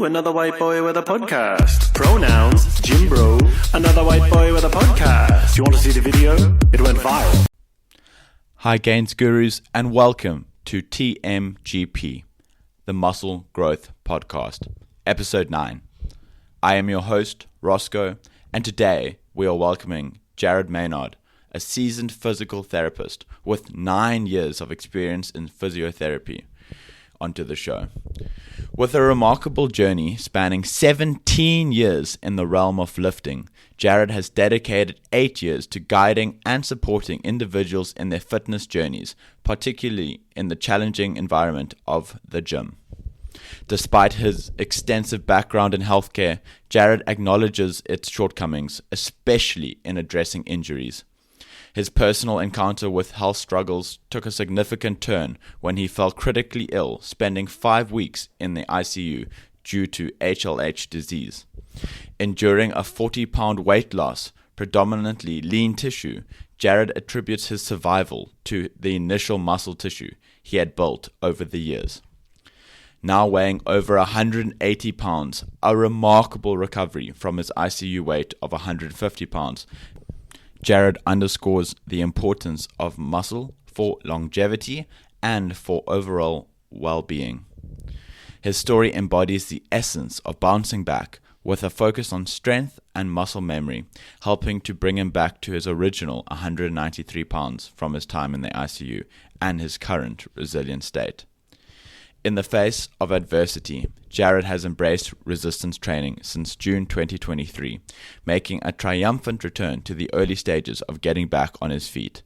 Ooh, another white boy with a podcast. Pronouns, Jim Bro. Another white boy with a podcast. You want to see the video? It went viral. Hi Gains Gurus and welcome to TMGP, the Muscle Growth Podcast, Episode 9. I am your host, Roscoe, and today we are welcoming Jared Maynard, a seasoned physical therapist with 9 years of experience in physiotherapy, onto the show. With a remarkable journey spanning 17 years in the realm of lifting, Jared has dedicated 8 years to guiding and supporting individuals in their fitness journeys, particularly in the challenging environment of the gym. Despite his extensive background in healthcare, Jared acknowledges its shortcomings, especially in addressing injuries. His personal encounter with health struggles took a significant turn when he fell critically ill, spending 5 weeks in the ICU due to HLH disease. Enduring a 40-pound weight loss, predominantly lean tissue, Jared attributes his survival to the initial muscle tissue he had built over the years. Now weighing over 180 pounds, a remarkable recovery from his ICU weight of 150 pounds, Jared underscores the importance of muscle for longevity and for overall well-being. His story embodies the essence of bouncing back with a focus on strength and muscle memory, helping to bring him back to his original 193 pounds from his time in the ICU and his current resilient state. In the face of adversity, Jared has embraced resistance training since June 2023, making a triumphant return to the early stages of getting back on his feet.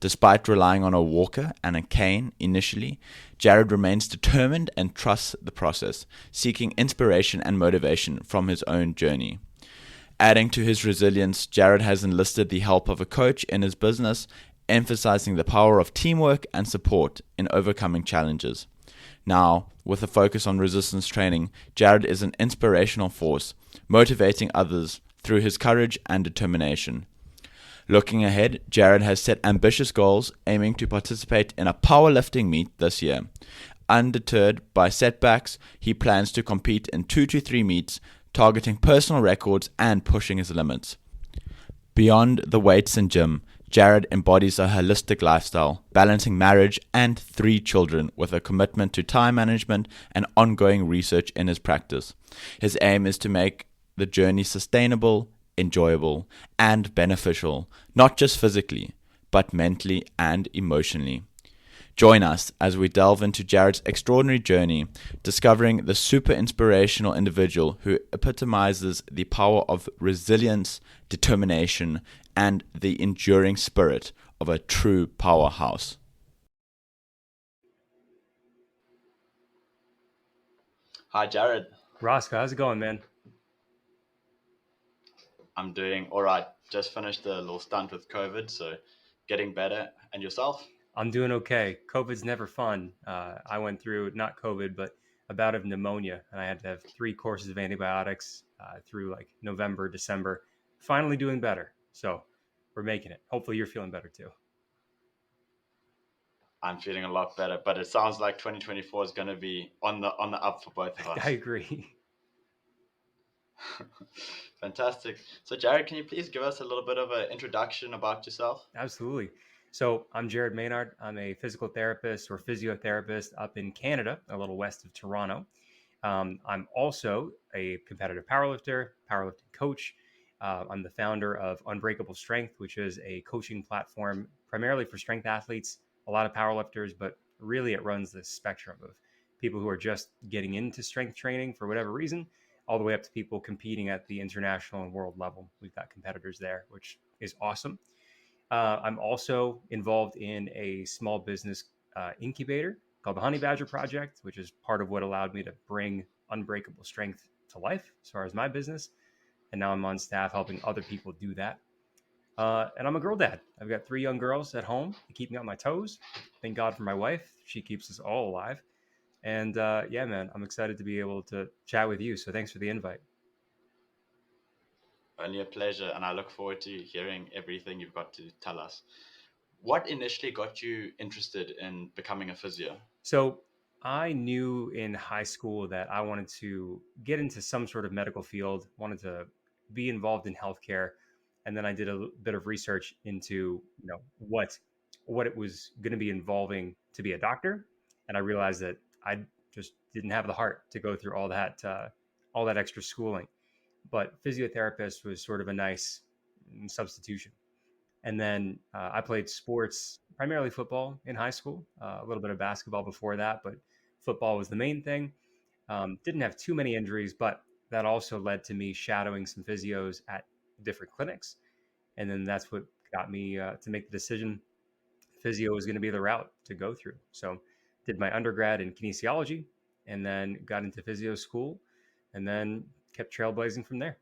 Despite relying on a walker and a cane initially, Jared remains determined and trusts the process, seeking inspiration and motivation from his own journey. Adding to his resilience, Jared has enlisted the help of a coach in his business, emphasizing the power of teamwork and support in overcoming challenges. Now, with a focus on resistance training, Jared is an inspirational force, motivating others through his courage and determination. Looking ahead, Jared has set ambitious goals, aiming to participate in a powerlifting meet this year. Undeterred by setbacks, he plans to compete in 2 to 3 meets, targeting personal records and pushing his limits. Beyond the weights and gym, Jared embodies a holistic lifestyle, balancing marriage and 3 children with a commitment to time management and ongoing research in his practice. His aim is to make the journey sustainable, enjoyable, and beneficial, not just physically, but mentally and emotionally. Join us as we delve into Jared's extraordinary journey, discovering the super inspirational individual who epitomizes the power of resilience, determination, and the enduring spirit of a true powerhouse. Hi, Jared. Roscoe, how's it going, man? I'm doing all right. Just finished a little stunt with COVID, so getting better. And yourself? I'm doing okay. COVID's never fun. I went through, not COVID, but a bout of pneumonia, and I had to have 3 courses of antibiotics through like November, December. Finally doing better. So we're making it. Hopefully you're feeling better too. I'm feeling a lot better, but it sounds like 2024 is going to be on the up for both of us. I agree. Fantastic. So Jared, can you please give us a little bit of an introduction about yourself? Absolutely. So I'm Jared Maynard. I'm a physical therapist or physiotherapist up in Canada, a little west of Toronto. I'm also a competitive powerlifter, powerlifting coach. I'm the founder of Unbreakable Strength, which is a coaching platform primarily for strength athletes, a lot of powerlifters, but really it runs the spectrum of people who are just getting into strength training for whatever reason, all the way up to people competing at the international and world level. We've got competitors there, which is awesome. I'm also involved in a small business incubator called the Honey Badger Project, which is part of what allowed me to bring Unbreakable Strength to life as far as my business. And now I'm on staff helping other people do that. And I'm a girl dad. I've got 3 young girls at home to keep me on my toes. Thank God for my wife. She keeps us all alive. And yeah, man, I'm excited to be able to chat with you. So thanks for the invite. Only a pleasure, and I look forward to hearing everything you've got to tell us. What initially got you interested in becoming a physio? So I knew in high school that I wanted to get into some sort of medical field, wanted to be involved in healthcare, and then I did a bit of research into, what it was going to be involving to be a doctor, and I realized that I just didn't have the heart to go through all that extra schooling. But physiotherapist was sort of a nice substitution. And then I played sports, primarily football in high school, a little bit of basketball before that, but football was the main thing. Didn't have too many injuries, but that also led to me shadowing some physios at different clinics. And then that's what got me to make the decision physio was going to be the route to go through. So did my undergrad in kinesiology and then got into physio school and then kept trailblazing from there.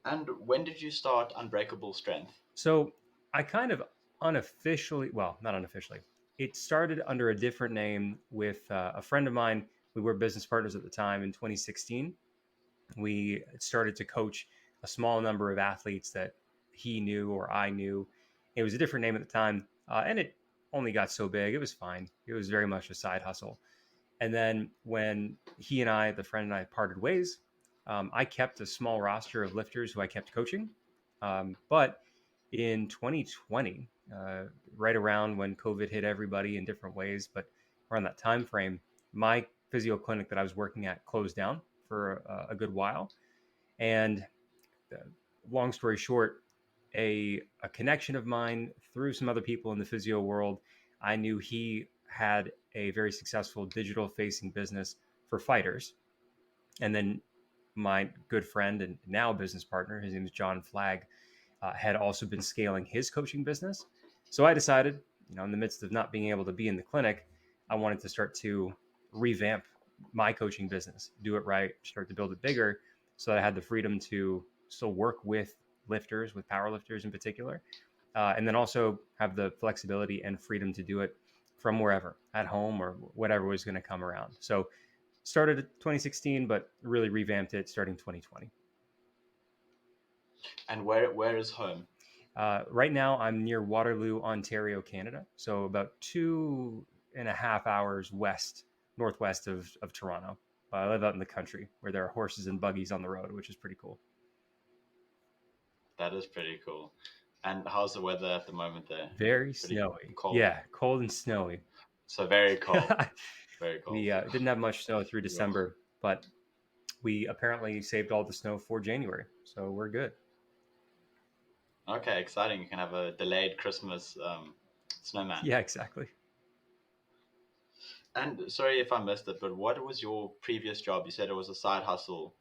And when did you start Unbreakable Strength? So I kind of unofficially, well, not unofficially, it started under a different name with a friend of mine. We were business partners at the time. In 2016. We started to coach a small number of athletes that he knew or I knew. It was a different name at the time, and it only got so big. It was fine. It was very much a side hustle. And then when he and I, the friend and I, parted ways, I kept a small roster of lifters who I kept coaching. But in 2020, right around when COVID hit everybody in different ways, but around that time frame, my physio clinic that I was working at closed down for a good while. And uh, long story short, a connection of mine through some other people in the physio world, I knew he had a very successful digital facing business for fighters. And then my good friend and now business partner, his name is John Flagg, had also been scaling his coaching business. So I decided, in the midst of not being able to be in the clinic, I wanted to start to revamp my coaching business, do it right, start to build it bigger so that I had the freedom to still work with lifters, with power lifters in particular, and then also have the flexibility and freedom to do it from wherever, at home or whatever was going to come around. So started 2016, but really revamped it starting 2020. And where is home? Right now, I'm near Waterloo, Ontario, Canada. So about 2.5 hours northwest of Toronto. I live out in the country where there are horses and buggies on the road, which is pretty cool. That is pretty cool. And how's the weather at the moment there? Very snowy. Cold. Yeah, cold and snowy. So very cold. Very cold. We didn't have much snow through December, but we apparently saved all the snow for January. So we're good. Okay, exciting. You can have a delayed Christmas snowman. Yeah, exactly. And sorry if I missed it, but what was your previous job? You said it was a side hustle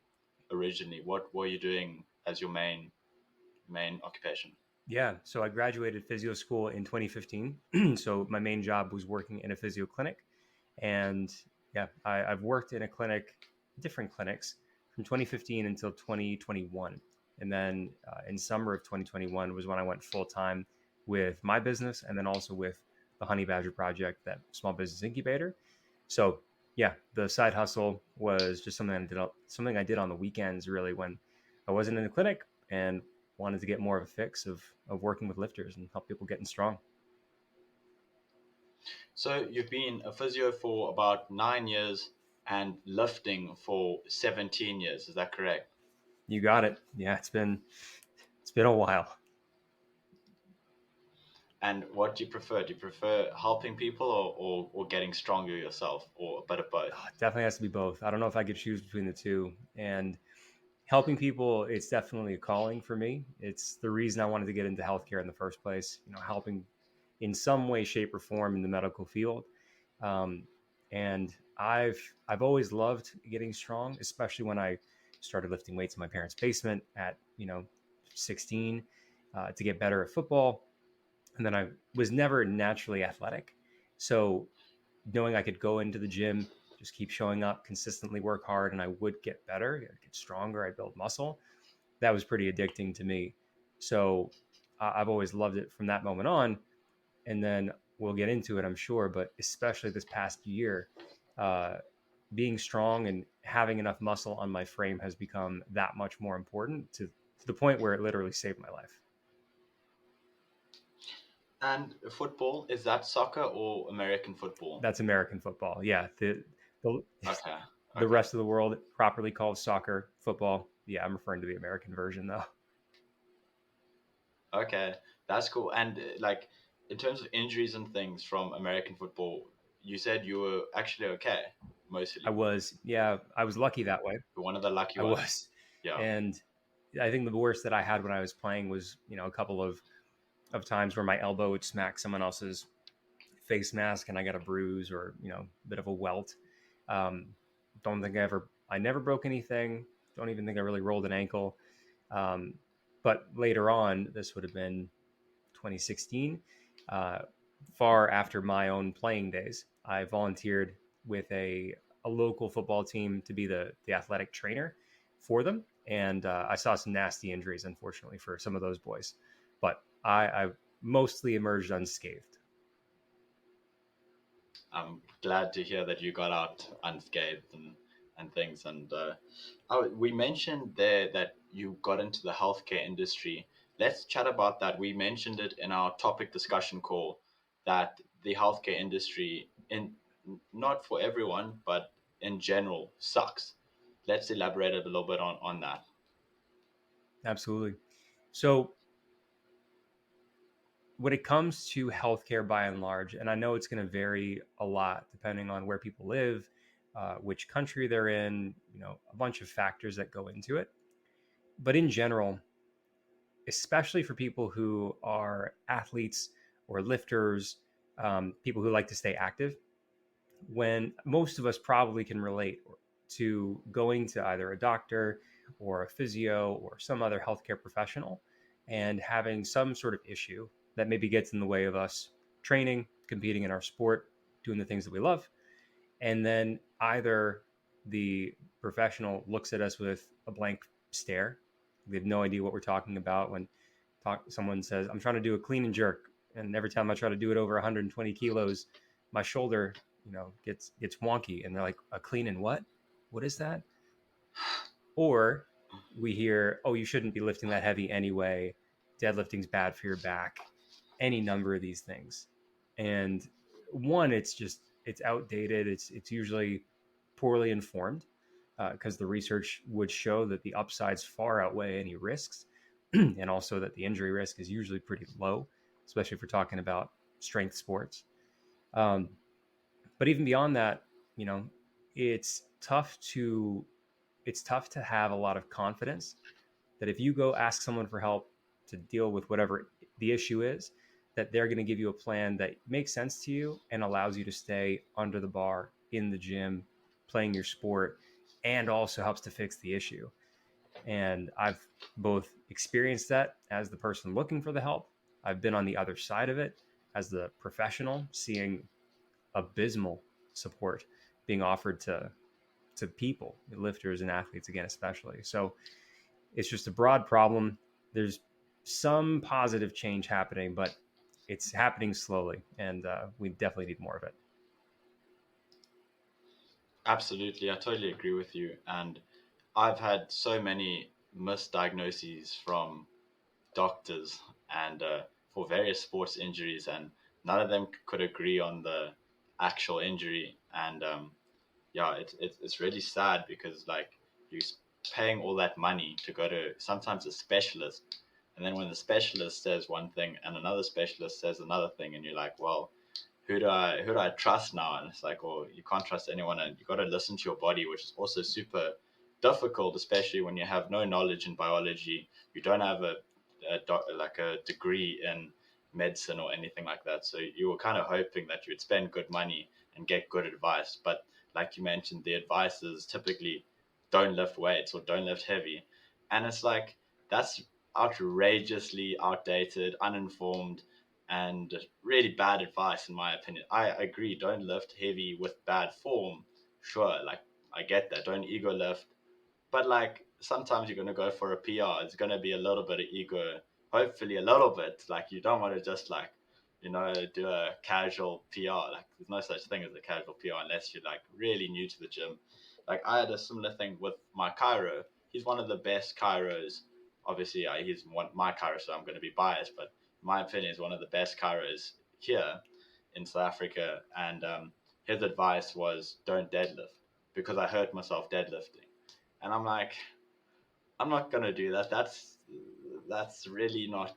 originally. What were you doing as your main occupation? Yeah, so I graduated physio school in 2015. So my main job was working in a physio clinic. And yeah, I've worked in different clinics from 2015 until 2021. And then in summer of 2021 was when I went full time with my business and then also with the Honey Badger Project, that small business incubator. So yeah, the side hustle was just something I did on the weekends, really, when I wasn't in the clinic and wanted to get more of a fix of working with lifters and help people getting strong. So you've been a physio for about 9 years and lifting for 17 years. Is that correct? You got it. Yeah, it's been a while. And what do you prefer? Do you prefer helping people or getting stronger yourself, or a bit of both? It definitely has to be both. I don't know if I could choose between the two. And helping people, it's definitely a calling for me. It's the reason I wanted to get into healthcare in the first place, helping in some way, shape, or form in the medical field. And I've always loved getting strong, especially when I started lifting weights in my parents' basement at 16 to get better at football. And then I was never naturally athletic. So knowing I could go into the gym, just keep showing up, consistently work hard, and I would get better, I'd get stronger, I'd build muscle. That was pretty addicting to me. So I've always loved it from that moment on. And then we'll get into it, I'm sure, but especially this past year, being strong and having enough muscle on my frame has become that much more important to the point where it literally saved my life. And football, is that soccer or American football? That's American football. Yeah. The, Okay. the Okay. rest of the world properly called soccer, football. Yeah, I'm referring to the American version though. Okay. That's cool. And like in terms of injuries and things from American football, you said you were actually okay, I mostly. was, yeah, I was lucky that way. You're one of the lucky I ones. was. Yeah. And I think the worst that I had when I was playing was, a couple of times where my elbow would smack someone else's face mask and I got a bruise or, a bit of a welt. Um, don't think I never broke anything. Don't even think I really rolled an ankle. Um, but later on, this would have been 2016, uh, far after my own playing days. I volunteered with a local football team to be the athletic trainer for them. And I saw some nasty injuries, unfortunately, for some of those boys. But I mostly emerged unscathed. I'm glad to hear that you got out unscathed and things. And oh, we mentioned there that you got into the healthcare industry. Let's chat about that. We mentioned it in our topic discussion call that the healthcare industry, in not for everyone, but in general, sucks. Let's elaborate a little bit on that. Absolutely. So when it comes to healthcare by and large, and I know it's going to vary a lot depending on where people live, which country they're in, a bunch of factors that go into it. But in general, especially for people who are athletes or lifters, people who like to stay active, when most of us probably can relate to going to either a doctor or a physio or some other healthcare professional and having some sort of issue that maybe gets in the way of us training, competing in our sport, doing the things that we love. And then either the professional looks at us with a blank stare. They have no idea what we're talking about when someone says, I'm trying to do a clean and jerk. And every time I try to do it over 120 kilos, my shoulder, gets wonky. And they're like, a clean and what? What is that? Or we hear, oh, you shouldn't be lifting that heavy anyway. Deadlifting's bad for your back. Any number of these things. And one, it's outdated. It's usually poorly informed because the research would show that the upsides far outweigh any risks, and also that the injury risk is usually pretty low, especially if we're talking about strength sports. Um, but even beyond that, you know, it's tough to it's tough to have a lot of confidence that if you go ask someone for help to deal with whatever the issue is, that they're going to give you a plan that makes sense to you and allows you to stay under the bar in the gym, playing your sport, and also helps to fix the issue. And I've both experienced that as the person looking for the help. I've been on the other side of it as the professional, seeing abysmal support being offered to people, lifters and athletes again, especially. So it's just a broad problem. There's some positive change happening, but it's happening slowly, and we definitely need more of it. Absolutely, I totally agree with you. And I've had so many misdiagnoses from doctors and for various sports injuries, and none of them could agree on the actual injury. And yeah, it's really sad because like you're paying all that money to go to sometimes a specialist, and then when the specialist says one thing and another specialist says another thing, and you're like, well, who do I trust now? And it's like, well, you can't trust anyone, and you got to listen to your body, which is also super difficult, especially when you have no knowledge in biology. You don't have like a degree in medicine or anything like that. So you were kind of hoping that you'd spend good money and get good advice. But like you mentioned, the advice is typically don't lift weights or don't lift heavy, and it's like that's outrageously outdated, uninformed, and really bad advice in my opinion. I agree, don't lift heavy with bad form. Sure, like I get that. Don't ego lift, but like sometimes you're gonna go for a PR. It's gonna be a little bit of ego, hopefully a little bit. Like you don't want to just like do a casual PR. Like there's no such thing as a casual PR unless you're like really new to the gym. Like I had a similar thing with my chiro. He's one of the best chiros. Obviously, he's my chiro, so I'm going to be biased. But my opinion, is one of the best chiros here in South Africa. And his advice was don't deadlift because I hurt myself deadlifting. And I'm like, I'm not gonna do that. That's really not.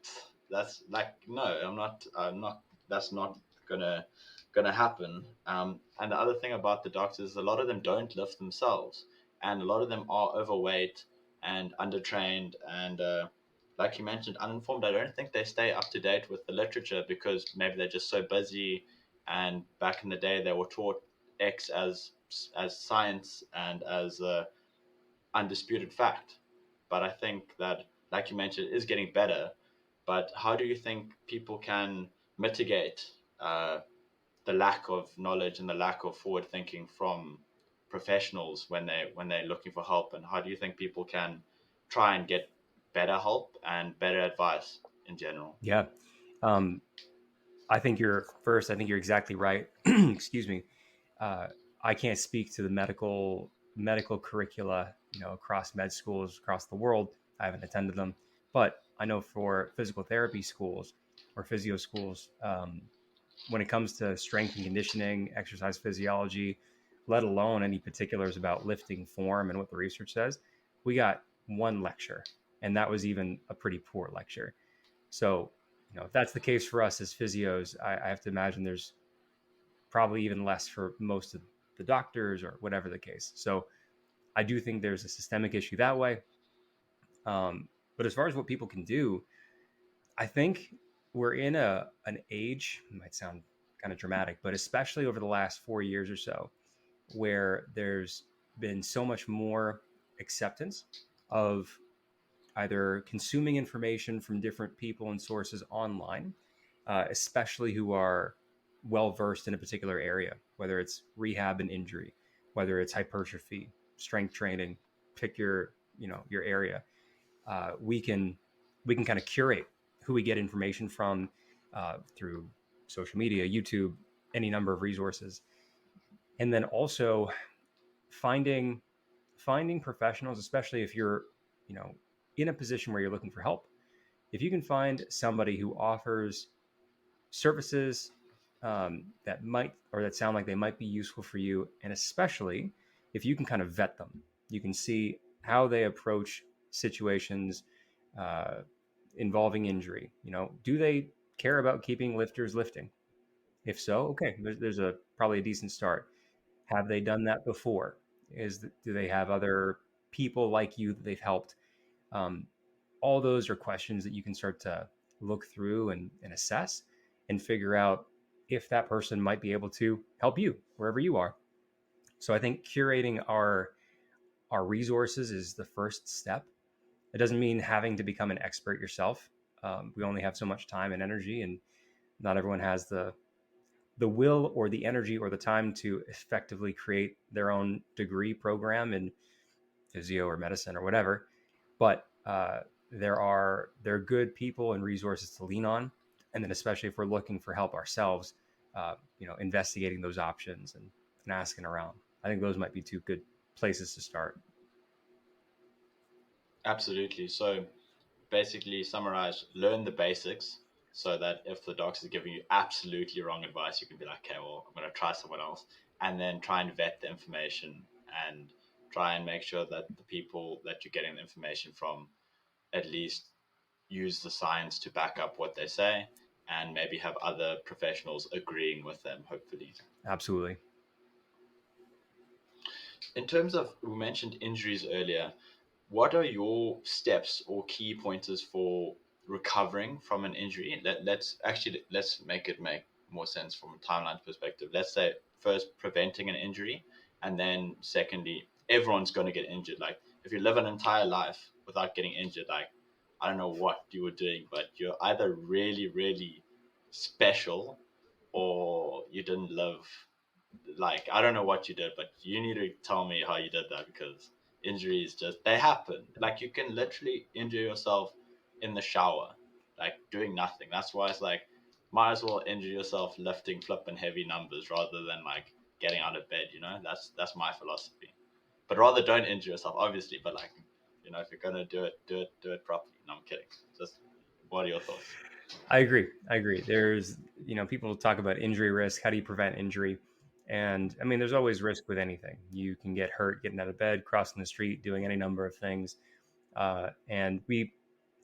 That's like no. I'm not. That's not gonna gonna happen. And the other thing about the doctors, a lot of them don't lift themselves, and a lot of them are overweight and undertrained, and like you mentioned, uninformed. I don't think they stay up to date with the literature because maybe they're just so busy. And back in the day, they were taught X as science and as undisputed fact. But I think that, like you mentioned, it is getting better. But how do you think people can mitigate the lack of knowledge and the lack of forward thinking from professionals when they're looking for help? And how do you think people can try and get better help and better advice in general? Yeah. Um, I think you're exactly right. Excuse me. Uh, I can't speak to the medical curricula, across med schools across the world. I haven't attended them, but I know for physical therapy schools or physio schools, when it comes to strength and conditioning, exercise physiology, let alone any particulars about lifting form and what the research says, we got one lecture, and that was even a pretty poor lecture. So, if that's the case for us as physios, I have to imagine there's probably even less for most of the doctors or whatever the case. So, I do think there's a systemic issue that way. But as far as what people can do, I think we're in an age, it might sound kind of dramatic, but especially over the last 4 years or so, where there's been so much more acceptance of either consuming information from different people and sources online, especially who are well versed in a particular area, whether it's rehab and injury, whether it's hypertrophy, strength training, pick your area. We can kind of curate who we get information from through social media, YouTube, any number of resources, and then also finding professionals, especially if you're in a position where you're looking for help. If you can find somebody who offers services that sound like they might be useful for you, and especially if you can kind of vet them, you can see how they approach situations involving injury. Do they care about keeping lifters lifting? If so, okay, there's a probably a decent start. Have they done that before? Do they have other people like you that they've helped? Um, all those are questions that you can start to look through and assess and figure out if that person might be able to help you wherever you are. So I think curating our resources is the first step. It doesn't mean having to become an expert yourself. We only have so much time and energy, and not everyone has the will or the energy or the time to effectively create their own degree program in physio or medicine or whatever. But there are good people and resources to lean on, and then especially if we're looking for help ourselves, investigating those options and asking around. I think those might be two good places to start. Absolutely. So basically, summarize, learn the basics so that if the doctor is giving you absolutely wrong advice, you can be like, okay, well, I'm going to try someone else. And then try and vet the information and try and make sure that the people that you're getting the information from at least use the science to back up what they say and maybe have other professionals agreeing with them, hopefully. Absolutely. In terms of, we mentioned injuries earlier, what are your steps or key pointers for recovering from an injury? Let's make it make more sense from a timeline perspective. Let's say first preventing an injury, and then secondly, everyone's going to get injured. Like if you live an entire life without getting injured, like I don't know what you were doing, but you're either really, really special or you didn't live. Like I don't know what you did, but you need to tell me how you did that because injuries just they happen. Like you can literally injure yourself in the shower, like doing nothing. That's why it's like might as well injure yourself lifting flipping heavy numbers rather than like getting out of bed, That's my philosophy. But rather don't injure yourself, obviously, but like, if you're gonna do it properly. No, I'm kidding. Just what are your thoughts? I agree. I agree. There's, people talk about injury risk. How do you prevent injury? And I mean, there's always risk with anything. You can get hurt getting out of bed, crossing the street, doing any number of things. And we,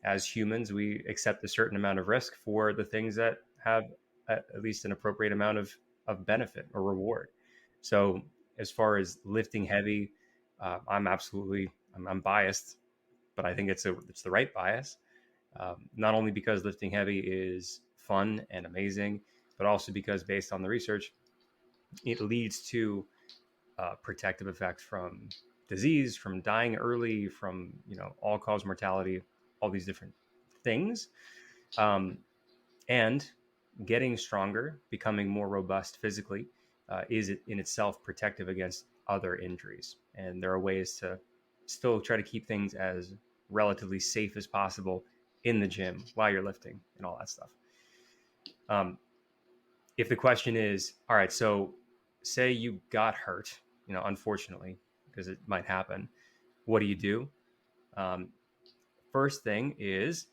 as humans, we accept a certain amount of risk for the things that have at least an appropriate amount of benefit or reward. So as far as lifting heavy, I'm biased, but I think it's the right bias. Not only because lifting heavy is fun and amazing, but also because based on the research, it leads to protective effects from disease, from dying early, from all cause mortality, all these different things, and getting stronger, becoming more robust physically, is in itself protective against other injuries. And there are ways to still try to keep things as relatively safe as possible in the gym while you're lifting and all that stuff. If the question is, all right, so say you got hurt, unfortunately, because it might happen, what do you do? First thing is,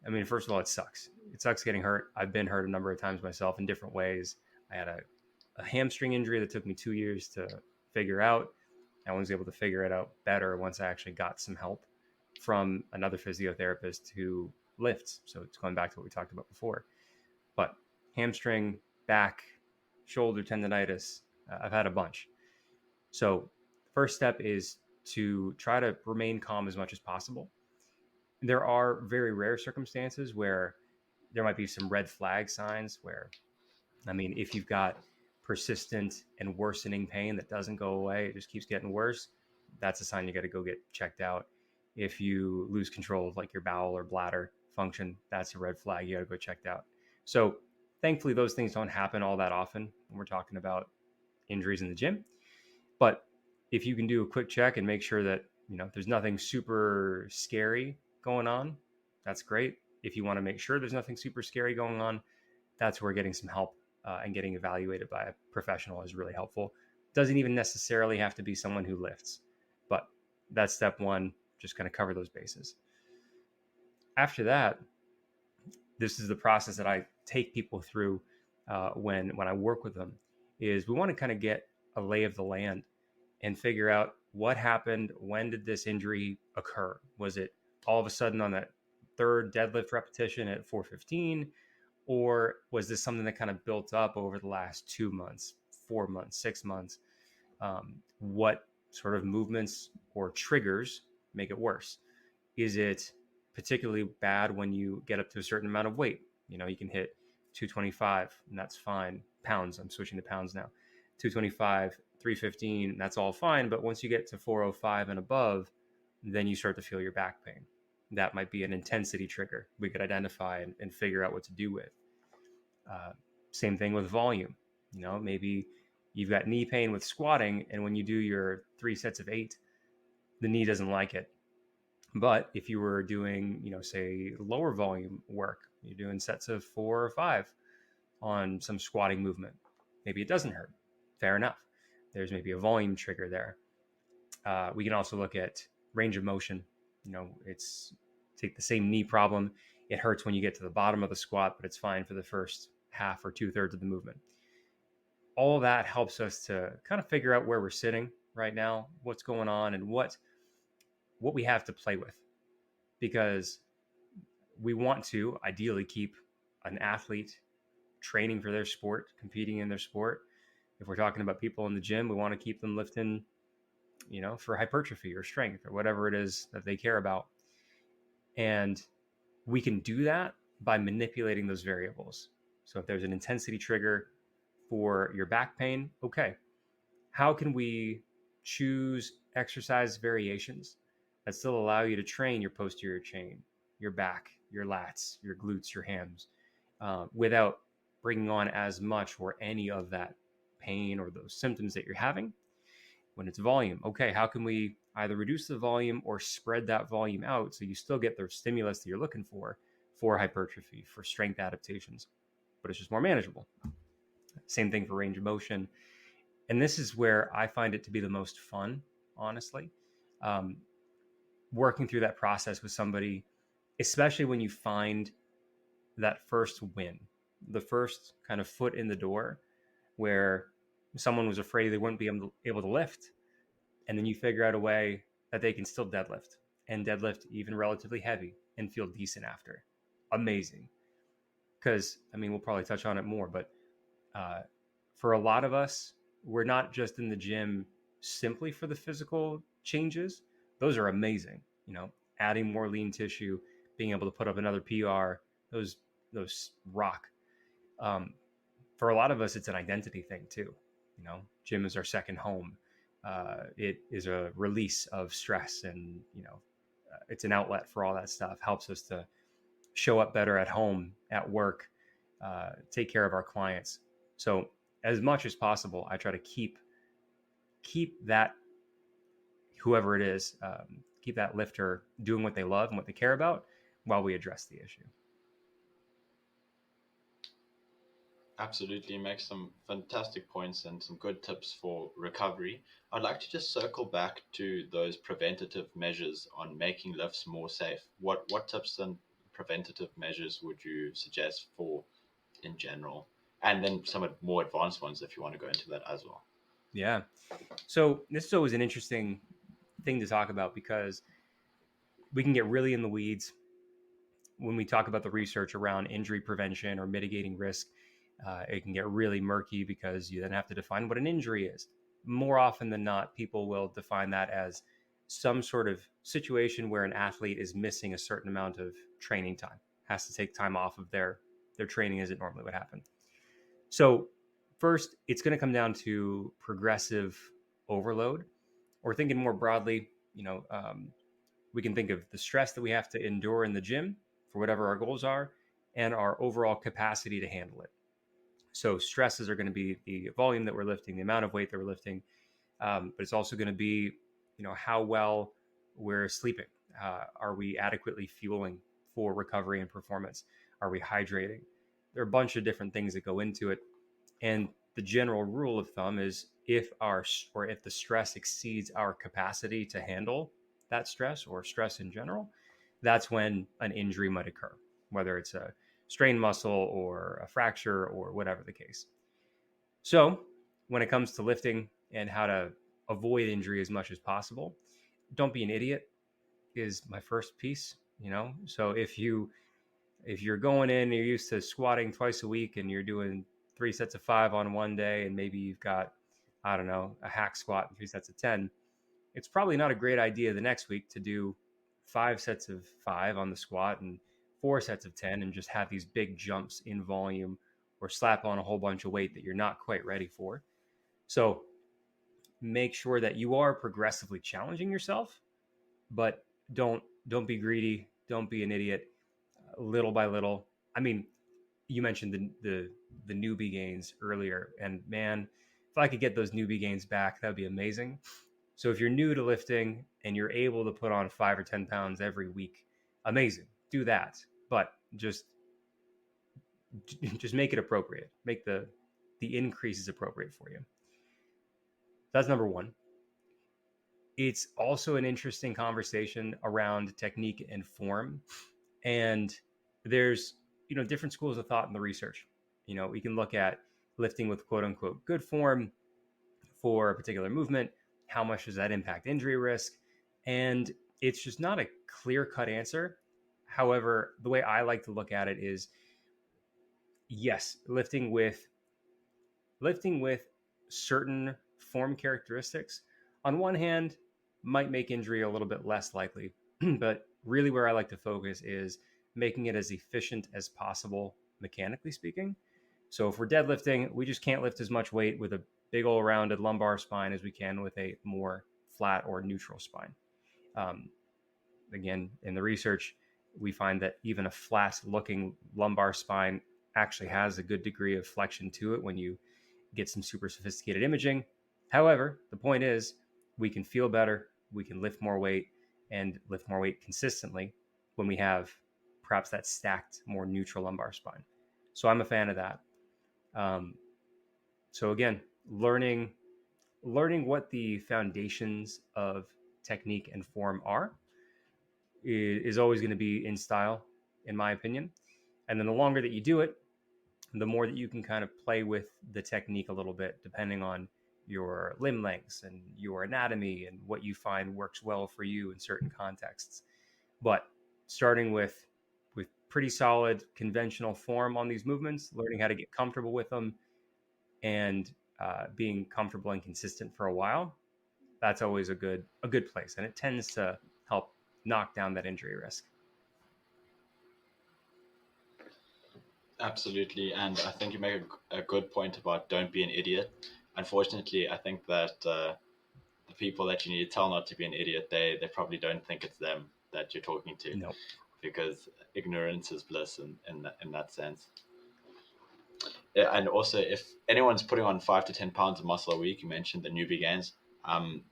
I mean, first of all, it sucks. It sucks getting hurt. I've been hurt a number of times myself in different ways. I had a hamstring injury that took me 2 years to figure out. I was able to figure it out better once I actually got some help from another physiotherapist who lifts. So it's going back to what we talked about before. But hamstring, back, shoulder tendonitis, I've had a bunch. So first step is to try to remain calm as much as possible. There are very rare circumstances where there might be some red flag signs where, I mean, if you've got persistent and worsening pain that doesn't go away, it just keeps getting worse, that's a sign you got to go get checked out. If you lose control of like your bowel or bladder function, that's a red flag. You got to go checked out. So thankfully, those things don't happen all that often when we're talking about injuries in the gym. But if you can do a quick check and make sure that, there's nothing super scary going on, that's great. If you want to make sure there's nothing super scary going on, that's where getting some help and getting evaluated by a professional is really helpful. Doesn't even necessarily have to be someone who lifts, but that's step one, just kind of cover those bases. After that, this is the process that I take people through when I work with them, is we want to kind of get a lay of the land and figure out what happened. When did this injury occur? Was it all of a sudden on that third deadlift repetition at 415? Or was this something that kind of built up over the last 2 months, 4 months, 6 months? What sort of movements or triggers make it worse? Is it particularly bad when you get up to a certain amount of weight? You can hit 225 and that's fine. Pounds, I'm switching to pounds now. 225, 315, that's all fine. But once you get to 405 and above, then you start to feel your back pain. That might be an intensity trigger we could identify and figure out what to do with. Same thing with volume. Maybe you've got knee pain with squatting, and when you do your 3 sets of 8, the knee doesn't like it. But if you were doing, say lower volume work, you're doing sets of 4 or 5 on some squatting movement, maybe it doesn't hurt. Fair enough. There's maybe a volume trigger there. We can also look at range of motion. It's take the same knee problem. It hurts when you get to the bottom of the squat, but it's fine for the first half or 2/3 of the movement. All that helps us to kind of figure out where we're sitting right now, what's going on, and what we have to play with. Because we want to ideally keep an athlete training for their sport, competing in their sport. If we're talking about people in the gym, we want to keep them lifting, for hypertrophy or strength or whatever it is that they care about. And we can do that by manipulating those variables. So if there's an intensity trigger for your back pain, okay, how can we choose exercise variations that still allow you to train your posterior chain, your back, your lats, your glutes, your hams, without bringing on as much or any of that pain or those symptoms that you're having? When it's volume, okay, how can we either reduce the volume or spread that volume out so you still get the stimulus that you're looking for hypertrophy, for strength adaptations, but it's just more manageable. Same thing for range of motion. And this is where I find it to be the most fun, honestly. Working through that process with somebody, especially when you find that first win, the first kind of foot in the door where someone was afraid they wouldn't be able to lift. And then you figure out a way that they can still deadlift and deadlift even relatively heavy and feel decent after. Amazing. Because, I mean, we'll probably touch on it more, but for a lot of us, we're not just in the gym simply for the physical changes. Those are amazing. You know, adding more lean tissue, being able to put up another PR, those rock. For a lot of us, it's an identity thing too. You know, gym is our second home. It is a release of stress, and it's an outlet for all that stuff. Helps us to show up better at home, at work, take care of our clients. So as much as possible, I try to keep that, whoever it is, keep that lifter doing what they love and what they care about while we address the issue. Absolutely, make some fantastic points and some good tips for recovery. I'd like to just circle back to those preventative measures on making lifts more safe. What tips and preventative measures would you suggest for in general? And then some more advanced ones if you want to go into that as well. Yeah. So this is always an interesting thing to talk about because we can get really in the weeds when we talk about the research around injury prevention or mitigating risk. It can get really murky because you then have to define what an injury is. More often than not, people will define that as some sort of situation where an athlete is missing a certain amount of training time, has to take time off of their training as it normally would happen. So first, it's going to come down to progressive overload, or thinking more broadly, we can think of the stress that we have to endure in the gym for whatever our goals are and our overall capacity to handle it. So stresses are going to be the volume that we're lifting, the amount of weight that we're lifting, but it's also going to be, how well we're sleeping. Are we adequately fueling for recovery and performance? Are we hydrating? There are a bunch of different things that go into it. And the general rule of thumb is if the stress exceeds our capacity to handle that stress or stress in general, that's when an injury might occur, whether it's a strained muscle or a fracture or whatever the case. So when it comes to lifting and how to avoid injury as much as possible, don't be an idiot is my first piece. So if you're going in, you're used to squatting twice a week and you're doing 3 sets of 5 on one day, and maybe you've got, I don't know, a hack squat and 3 sets of 10, it's probably not a great idea the next week to do 5 sets of 5 on the squat and 4 sets of 10 and just have these big jumps in volume or slap on a whole bunch of weight that you're not quite ready for. So make sure that you are progressively challenging yourself, but don't be greedy. Don't be an idiot. Little by little. I mean, you mentioned the newbie gains earlier, and man, if I could get those newbie gains back, that would be amazing. So if you're new to lifting and you're able to put on 5 or 10 pounds every week, amazing. Do that. But just make it appropriate. Make the increases appropriate for you. That's number one. It's also an interesting conversation around technique and form. And there's, different schools of thought in the research. We can look at lifting with quote unquote good form for a particular movement. How much does that impact injury risk? And it's just not a clear-cut answer. However, the way I like to look at it is, yes, lifting with certain form characteristics, on one hand, might make injury a little bit less likely. But really where I like to focus is making it as efficient as possible, mechanically speaking. So if we're deadlifting, we just can't lift as much weight with a big old rounded lumbar spine as we can with a more flat or neutral spine. Again, in the research, we find that even a flat looking lumbar spine actually has a good degree of flexion to it when you get some super sophisticated imaging. However, the point is we can feel better, we can lift more weight and lift more weight consistently when we have perhaps that stacked, more neutral lumbar spine. So I'm a fan of that. So again, learning what the foundations of technique and form are is always going to be in style, in my opinion. And then the longer that you do it, the more that you can kind of play with the technique a little bit, depending on your limb lengths and your anatomy and what you find works well for you in certain contexts. But starting with pretty solid conventional form on these movements, learning how to get comfortable with them, and being comfortable and consistent for a while, that's always a good place, and it tends to help knock down that injury risk. Absolutely, and I think you make a good point about don't be an idiot. Unfortunately, I think that the people that you need to tell not to be an idiot, they probably don't think it's them that you're talking to. No. Because ignorance is bliss in that sense. Yeah, and also, if anyone's putting on 5 to 10 pounds of muscle a week, you mentioned the newbie gains,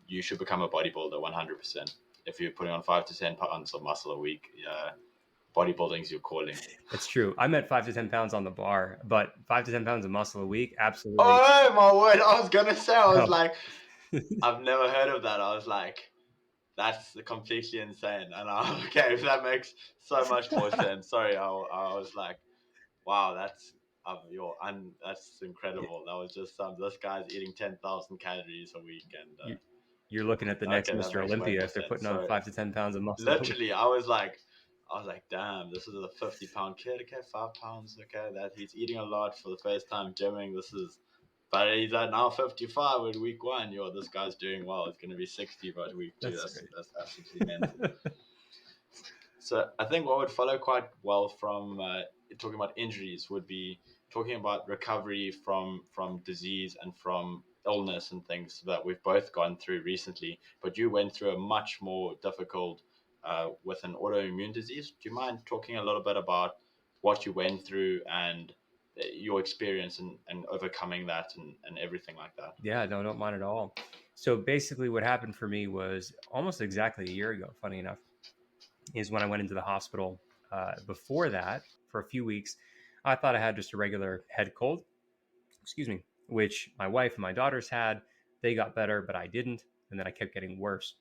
you should become a bodybuilder 100%. If you're putting on 5 to 10 pounds of muscle a week, bodybuilding's your calling. It's true. I meant 5 to 10 pounds on the bar, but 5 to 10 pounds of muscle a week, absolutely. Oh my word! I was gonna say, like, I've never heard of that. I was like, that's completely insane. And okay, that makes so much more sense. Sorry, I was like, wow, that's incredible. That was just this guy's eating 10,000 calories a week, and you're looking at the next Mr. Olympia if they're putting on 5 to 10 pounds of muscle. Literally, I was like, damn, this is a 50-pound kid. Okay, 5 pounds. Okay, that he's eating a lot for the first time gymming. But he's at now 55 in week 1. This guy's doing well. It's going to be 60 by week 2. That's absolutely mental. So I think what would follow quite well from talking about injuries would be talking about recovery from disease and from illness and things that we've both gone through recently. But you went through a much more difficult with an autoimmune disease. Do you mind talking a little bit about what you went through and your experience and overcoming that and everything like that? Yeah, no, don't mind at all. So basically what happened for me was almost exactly a year ago, funny enough, is when I went into the hospital. Before that, for a few weeks, I thought I had just a regular head cold, which my wife and my daughters had. They got better, but I didn't. And then I kept getting worse.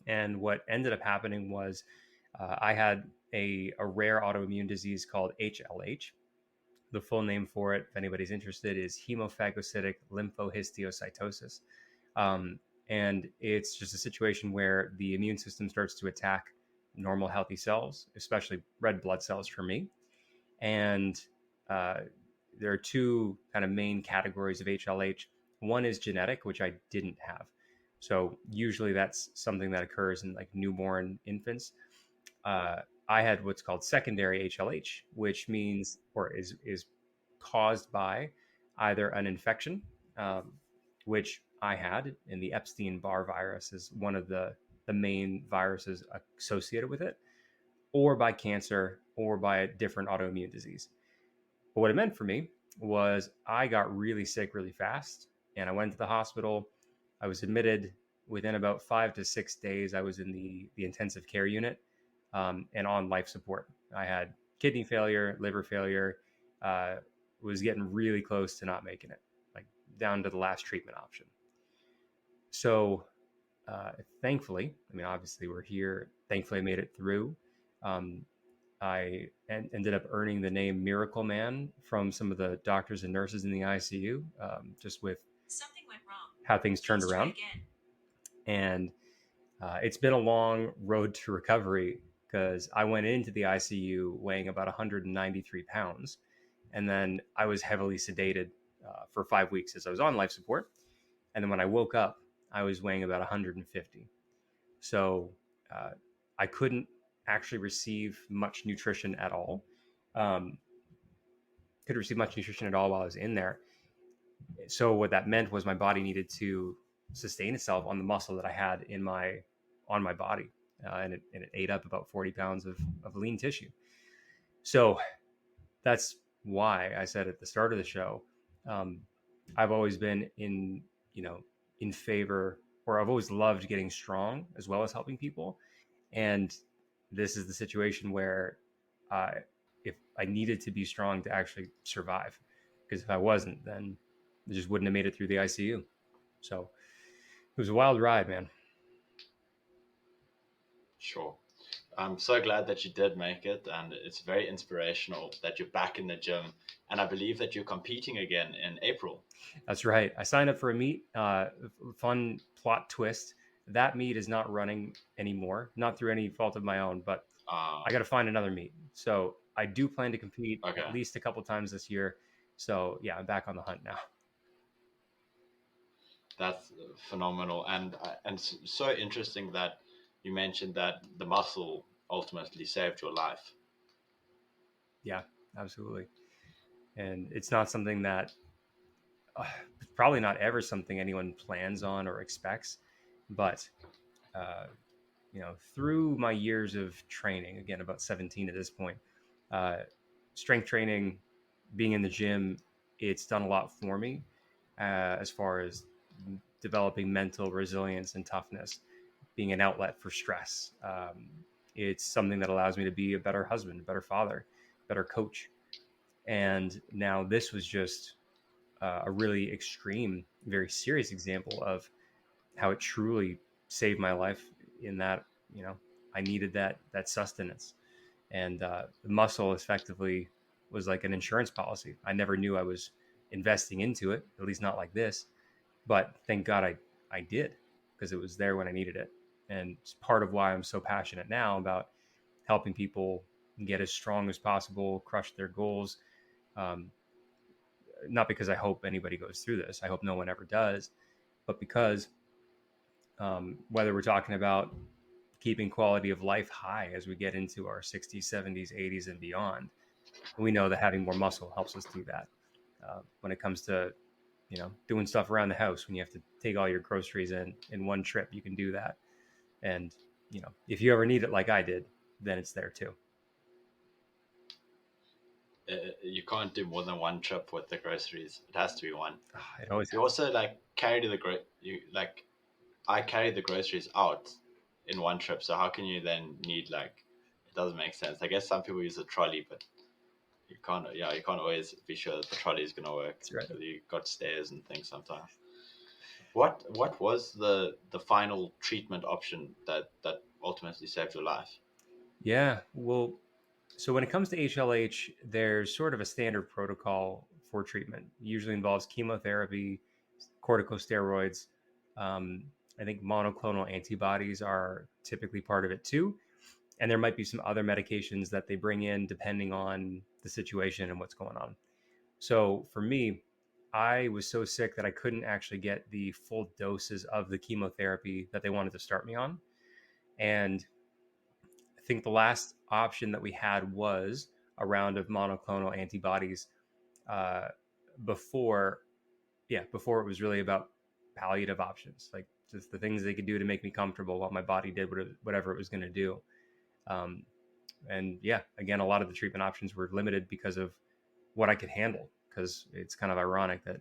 And what ended up happening was I had a rare autoimmune disease called HLH. The full name for it, if anybody's interested, is hemophagocytic lymphohistiocytosis. And it's just a situation where the immune system starts to attack normal healthy cells, especially red blood cells for me. And there are two kind of main categories of HLH. One is genetic, which I didn't have. So usually that's something that occurs in like newborn infants. I had what's called secondary HLH, which means or is caused by either an infection, which I had, and the Epstein-Barr virus is one of the main viruses associated with it, or by cancer, or by a different autoimmune disease. But what it meant for me was I got really sick really fast, and I went to the hospital. I was admitted. Within about 5 to 6 days, I was in the intensive care unit and on life support. I had kidney failure, liver failure, was getting really close to not making it, like down to the last treatment option. So thankfully, I mean, obviously we're here. Thankfully, I made it through. I ended up earning the name Miracle Man from some of the doctors and nurses in the ICU, just with something went wrong, how things turned around. And it's been a long road to recovery because I went into the ICU weighing about 193 pounds. And then I was heavily sedated for 5 weeks as I was on life support. And then when I woke up, I was weighing about 150. So I couldn't actually receive much nutrition at all. Couldn't receive much nutrition at all while I was in there. So what that meant was my body needed to sustain itself on the muscle that I had on my body. And it ate up about 40 pounds of lean tissue. So that's why I said at the start of the show, I've always been in favor, or I've always loved getting strong as well as helping people. And this is the situation where if I needed to be strong to actually survive, because if I wasn't, then I just wouldn't have made it through the ICU. So it was a wild ride, man. Sure. I'm so glad that you did make it, and it's very inspirational that you're back in the gym. And I believe that you're competing again in April. That's right. I signed up for a meet. Fun plot twist. That meet is not running anymore, not through any fault of my own, but Uh, I got to find another meet. So I do plan to compete at okay, least a couple times this year. So yeah, I'm back on the hunt now. that's phenomenal, and so interesting that you mentioned that the muscle ultimately saved your life. Yeah, absolutely. And it's not something that probably not ever something anyone plans on or expects, but uh, through my years of training, again, about 17 at this point, uh, strength training, being in the gym, it's done a lot for me as far as developing mental resilience and toughness, being an outlet for stress. It's something that allows me to be a better husband, a better father, better coach. And now this was just a really extreme, very serious example of how it truly saved my life in that, I needed that sustenance. And the muscle effectively was like an insurance policy. I never knew I was investing into it, at least not like this. But thank God I did, because it was there when I needed it. And it's part of why I'm so passionate now about helping people get as strong as possible, crush their goals. Um, Not because I hope anybody goes through this. I hope no one ever does, but because whether we're talking about keeping quality of life high as we get into our 60s, 70s, 80s, and beyond, we know that having more muscle helps us do that. When it comes to doing stuff around the house, when you have to take all your groceries in one trip, you can do that. And if you ever need it like I did, then it's there too. You can't do more than one trip with the groceries. It has to be one. It always You also like carry the you like I carry the groceries out in one trip. So how can you then need like it doesn't make sense. I guess some people use a trolley, but you can't always be sure that the trolley is gonna work. That's right. You got stairs and things sometimes. What was the final treatment option that ultimately saved your life? Yeah. Well, so when it comes to HLH, there's sort of a standard protocol for treatment. It usually involves chemotherapy, corticosteroids. Um, I think monoclonal antibodies are typically part of it too. And there might be some other medications that they bring in depending on the situation and what's going on. So for me, I was so sick that I couldn't actually get the full doses of the chemotherapy that they wanted to start me on. And I think the last option that we had was a round of monoclonal antibodies uh, before, before it was really about palliative options, like just the things they could do to make me comfortable while my body did whatever it was going to do. Um, and yeah, again, a lot of the treatment options were limited because of what I could handle. Because it's kind of ironic that,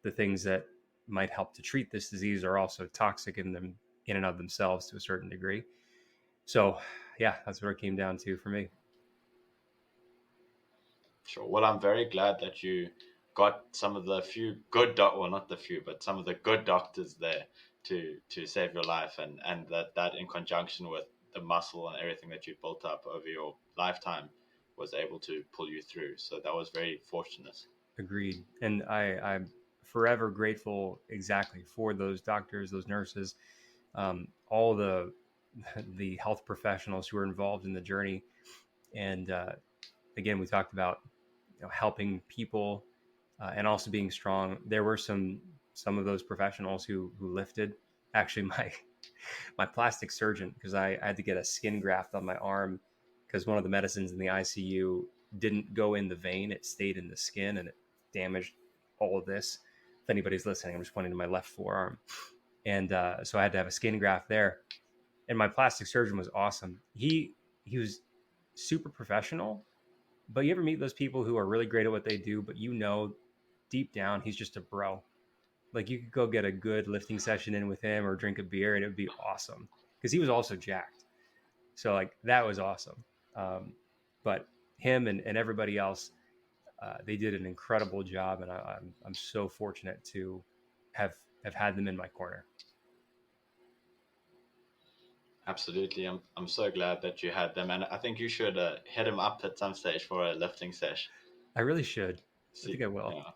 the things that might help to treat this disease are also toxic in and of themselves to a certain degree. So yeah, that's what it came down to for me. Sure. Well, I'm very glad that you got some of the few good well, not the few, but some of the good doctors there to save your life, and that in conjunction with the muscle and everything that you built up over your lifetime was able to pull you through. So that was very fortunate. Agreed. And I'm forever grateful exactly for those doctors, those nurses, all the health professionals who are involved in the journey. And again, we talked about helping people and also being strong. There were some of those professionals who lifted. Actually, my plastic surgeon, because I had to get a skin graft on my arm because one of the medicines in the ICU didn't go in the vein; it stayed in the skin, and it damaged all of this. If anybody's listening, I'm just pointing to my left forearm, and so I had to have a skin graft there. And my plastic surgeon was awesome. He was super professional, but you ever meet those people who are really great at what they do, but deep down he's just a bro. Like you could go get a good lifting session in with him or drink a beer and it would be awesome because he was also jacked. So like that was awesome. But him and everybody else, they did an incredible job, and I'm so fortunate to have had them in my corner. Absolutely. I'm so glad that you had them, and I think you should hit him up at some stage for a lifting session. I really should. I See, think I will. yeah,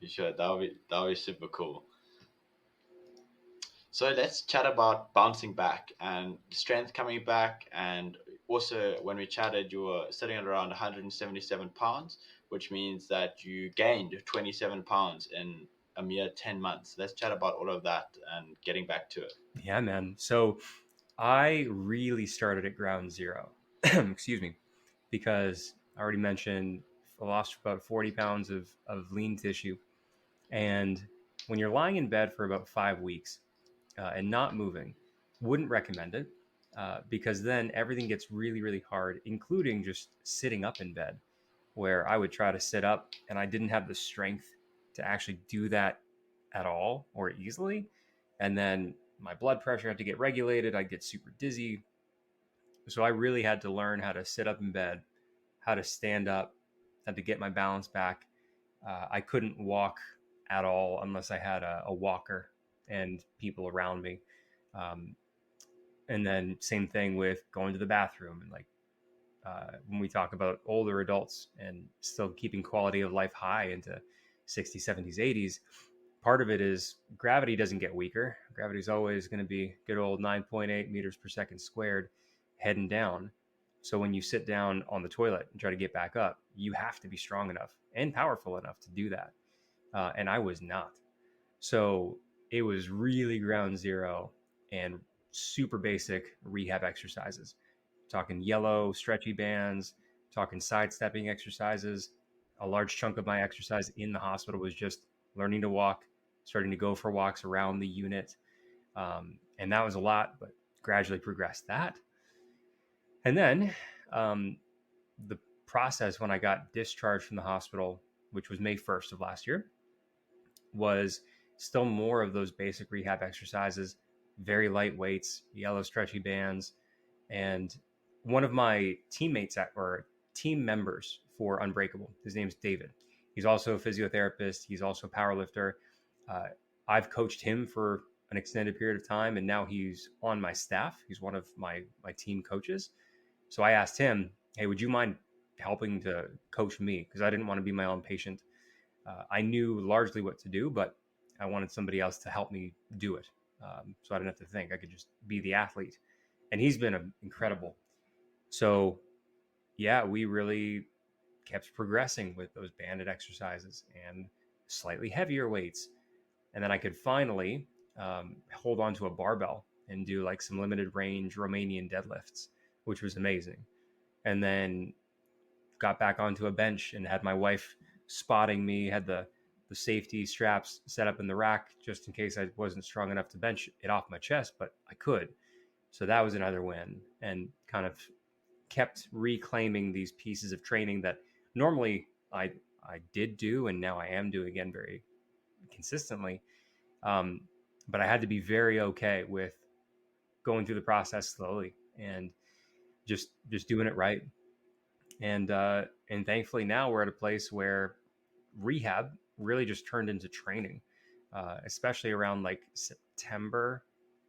you should. That would be super cool. So let's chat about bouncing back and strength coming back. And also, when we chatted, you were sitting at around 177 pounds, which means that you gained 27 pounds in a mere 10 months. Let's chat about all of that and getting back to it. Yeah, man. So I really started at ground zero. Excuse me, because I already mentioned I lost about 40 pounds of lean tissue. And when you're lying in bed for about 5 weeks and not moving, wouldn't recommend it because then everything gets really, really hard, including just sitting up in bed, where I would try to sit up and I didn't have the strength to actually do that at all or easily. And then my blood pressure had to get regulated. I'd get super dizzy. So I really had to learn how to sit up in bed, how to stand up, had to get my balance back. I couldn't walk at all unless I had a walker and people around me. Um, and then same thing with going to the bathroom and like when we talk about older adults and still keeping quality of life high into 60s, 70s, 80s, part of it is gravity doesn't get weaker. Gravity is always going to be good old 9.8 meters per second squared heading down. So when you sit down on the toilet and try to get back up, you have to be strong enough and powerful enough to do that. And I was not. So it was really ground zero and super basic rehab exercises. Talking yellow stretchy bands, talking sidestepping exercises. A large chunk of my exercise in the hospital was just learning to walk, starting to go for walks around the unit. And that was a lot, but gradually progressed that. And then the process when I got discharged from the hospital, which was May 1st of last year, was still more of those basic rehab exercises, very light weights, yellow stretchy bands. And one of my teammates or team members for Unbreakable, his name's David. He's also a physiotherapist. He's also a powerlifter. Uh, I've coached him for an extended period of time, and now he's on my staff. He's one of my team coaches. So I asked him, hey, would you mind helping to coach me? Because I didn't want to be my own patient. I knew largely what to do, but I wanted somebody else to help me do it. So I didn't have to think. I could just be the athlete. And he's been incredible. So, yeah, we really kept progressing with those banded exercises and slightly heavier weights. And then I could finally hold on to a barbell and do like some limited range Romanian deadlifts, which was amazing. And then got back onto a bench and had my wife spotting me, had the safety straps set up in the rack just in case I wasn't strong enough to bench it off my chest, but I could. So that was another win, and kind of kept reclaiming these pieces of training that normally I did do and now I am doing again very consistently. But I had to be very okay with going through the process slowly and just doing it right. And thankfully now we're at a place where rehab really just turned into training, especially around like September,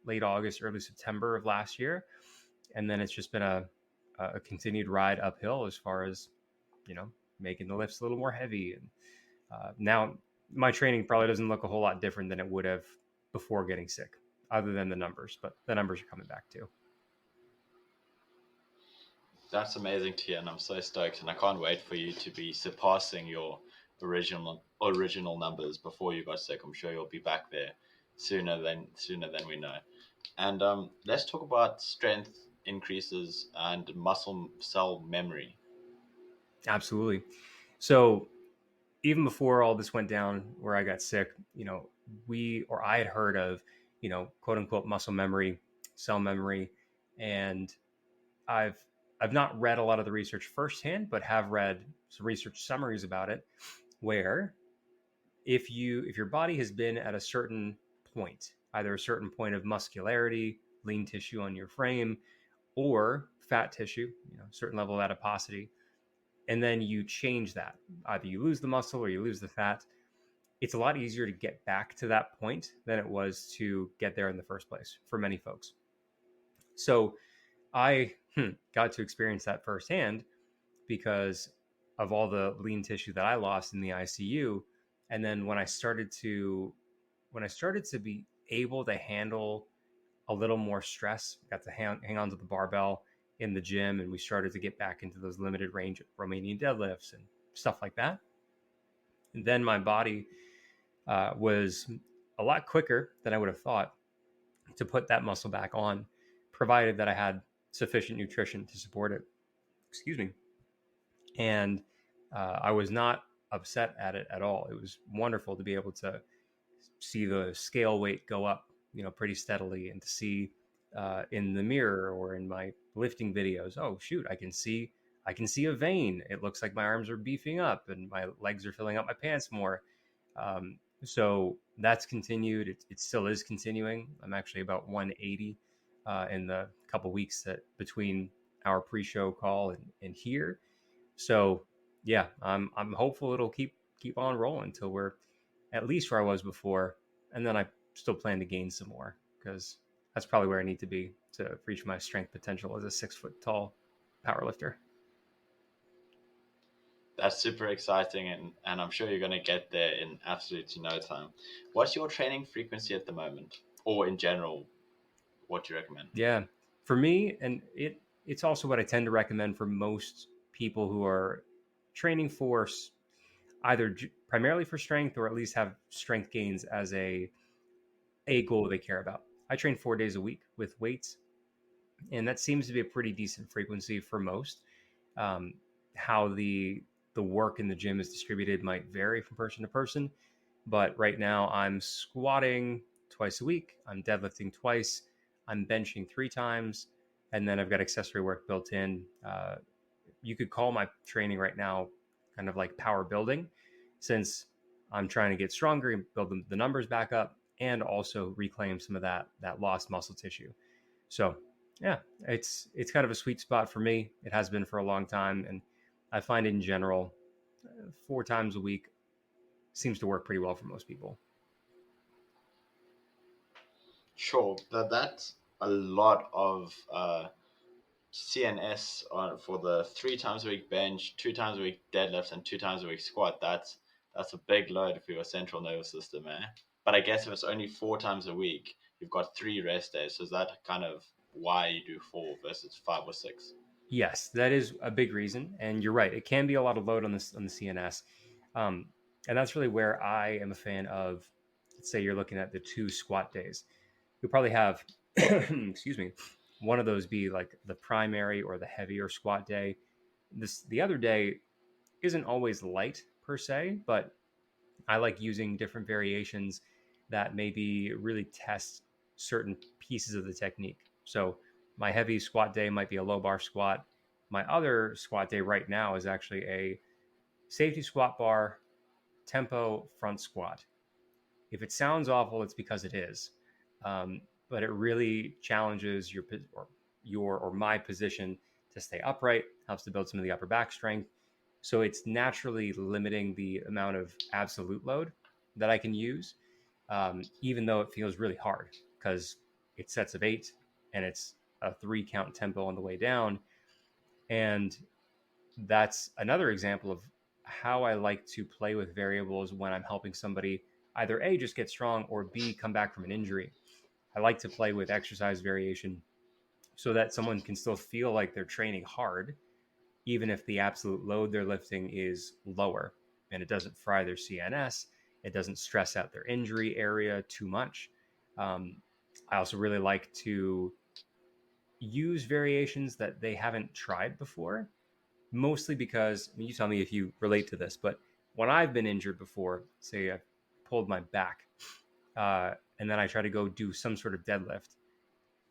late August, early September of last year. And then it's just been a continued ride uphill as far as, making the lifts a little more heavy. And now my training probably doesn't look a whole lot different than it would have before getting sick, other than the numbers, but the numbers are coming back too. That's amazing to hear, and I'm so stoked, and I can't wait for you to be surpassing your original numbers before you got sick. I'm sure you'll be back there sooner than we know. And let's talk about strength increases and muscle cell memory. Absolutely. So even before all this went down where I got sick, I had heard of, quote unquote muscle memory, cell memory. And I've not read a lot of the research firsthand, but have read some research summaries about it, where if your body has been at a certain point, either a certain point of muscularity, lean tissue on your frame, or fat tissue, certain level of adiposity, and then you change that, either you lose the muscle or you lose the fat, it's a lot easier to get back to that point than it was to get there in the first place for many folks. So I got to experience that firsthand because of all the lean tissue that I lost in the ICU. And then when I started to be able to handle a little more stress, got to hang on to the barbell in the gym, and we started to get back into those limited range Romanian deadlifts and stuff like that. And then my body was a lot quicker than I would have thought to put that muscle back on, provided that I had sufficient nutrition to support it. Excuse me. And I was not upset at it at all. It was wonderful to be able to see the scale weight go up, pretty steadily, and to see in the mirror or in my lifting videos, oh shoot, I can see a vein. It looks like my arms are beefing up and my legs are filling up my pants more. So that's continued. It still is continuing. I'm actually about 180 in the couple weeks that between our pre-show call and here. So yeah, I'm hopeful it'll keep on rolling until we're at least where I was before, and then I still plan to gain some more because that's probably where I need to be to reach my strength potential as a 6 foot tall powerlifter. That's super exciting, and I'm sure you're going to get there in absolutely no time. What's your training frequency at the moment, or in general, what do you recommend? Yeah, for me, and it's also what I tend to recommend for most people who are training for either primarily for strength or at least have strength gains as a goal they care about. I train 4 days a week with weights, and that seems to be a pretty decent frequency for most. How the work in the gym is distributed might vary from person to person, but right now I'm squatting twice a week, I'm deadlifting twice, I'm benching 3 times, and then I've got accessory work built in. You could call my training right now kind of like power building, since I'm trying to get stronger and build the numbers back up and also reclaim some of that lost muscle tissue. So yeah, it's kind of a sweet spot for me. It has been for a long time, and I find in general 4 times a week seems to work pretty well for most people. Sure, that's a lot of CNS for the 3 times a week bench, 2 times a week deadlifts, and 2 times a week squat. That's a big load for your central nervous system, eh? But I guess if it's only 4 times a week, you've got 3 rest days. So is that kind of why you do 4 versus 5 or 6? Yes, that is a big reason, and you're right. It can be a lot of load on the CNS, and that's really where I am a fan of. Let's say you're looking at the 2 squat days. You'll probably have, excuse me, one of those be like the primary or the heavier squat day. The other day isn't always light per se, but I like using different variations that maybe really test certain pieces of the technique. So my heavy squat day might be a low bar squat. My other squat day right now is actually a safety squat bar tempo front squat. If it sounds awful, it's because it is. But it really challenges your or my position to stay upright, helps to build some of the upper back strength. So it's naturally limiting the amount of absolute load that I can use, even though it feels really hard because it's sets of 8 and it's a 3 count tempo on the way down. And that's another example of how I like to play with variables when I'm helping somebody either A, just get strong, or B, come back from an injury. I like to play with exercise variation so that someone can still feel like they're training hard, even if the absolute load they're lifting is lower and it doesn't fry their CNS. It doesn't stress out their injury area too much. I also really like to use variations that they haven't tried before, mostly because, I mean, you tell me if you relate to this, but when I've been injured before, say I pulled my back, and then I try to go do some sort of deadlift,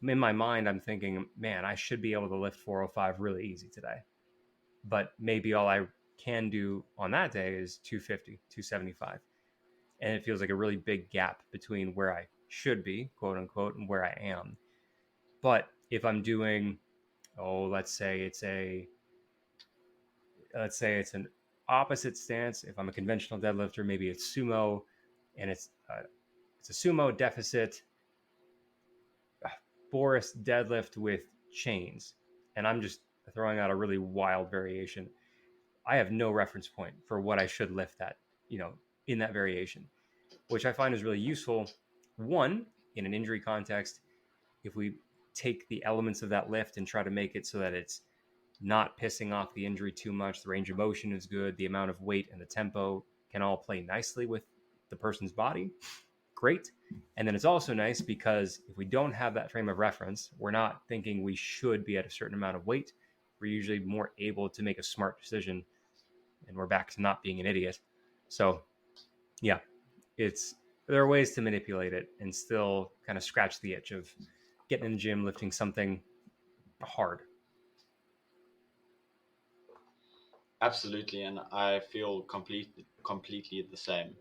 in my mind, I'm thinking, man, I should be able to lift 405 really easy today. But maybe all I can do on that day is 250, 275. And it feels like a really big gap between where I should be, quote unquote, and where I am. But if I'm doing, let's say it's an opposite stance. If I'm a conventional deadlifter, maybe it's sumo, and it's a sumo deficit Boris deadlift with chains, and I'm just throwing out a really wild variation, I have no reference point for what I should lift that, in that variation, which I find is really useful. One, in an injury context, if we take the elements of that lift and try to make it so that it's not pissing off the injury too much, the range of motion is good, the amount of weight and the tempo can all play nicely with the person's body, great. And then it's also nice because if we don't have that frame of reference, we're not thinking we should be at a certain amount of weight. We're usually more able to make a smart decision, and we're back to not being an idiot. So yeah, there are ways to manipulate it and still kind of scratch the itch of getting in the gym, lifting something hard. Absolutely, and I feel completely the same.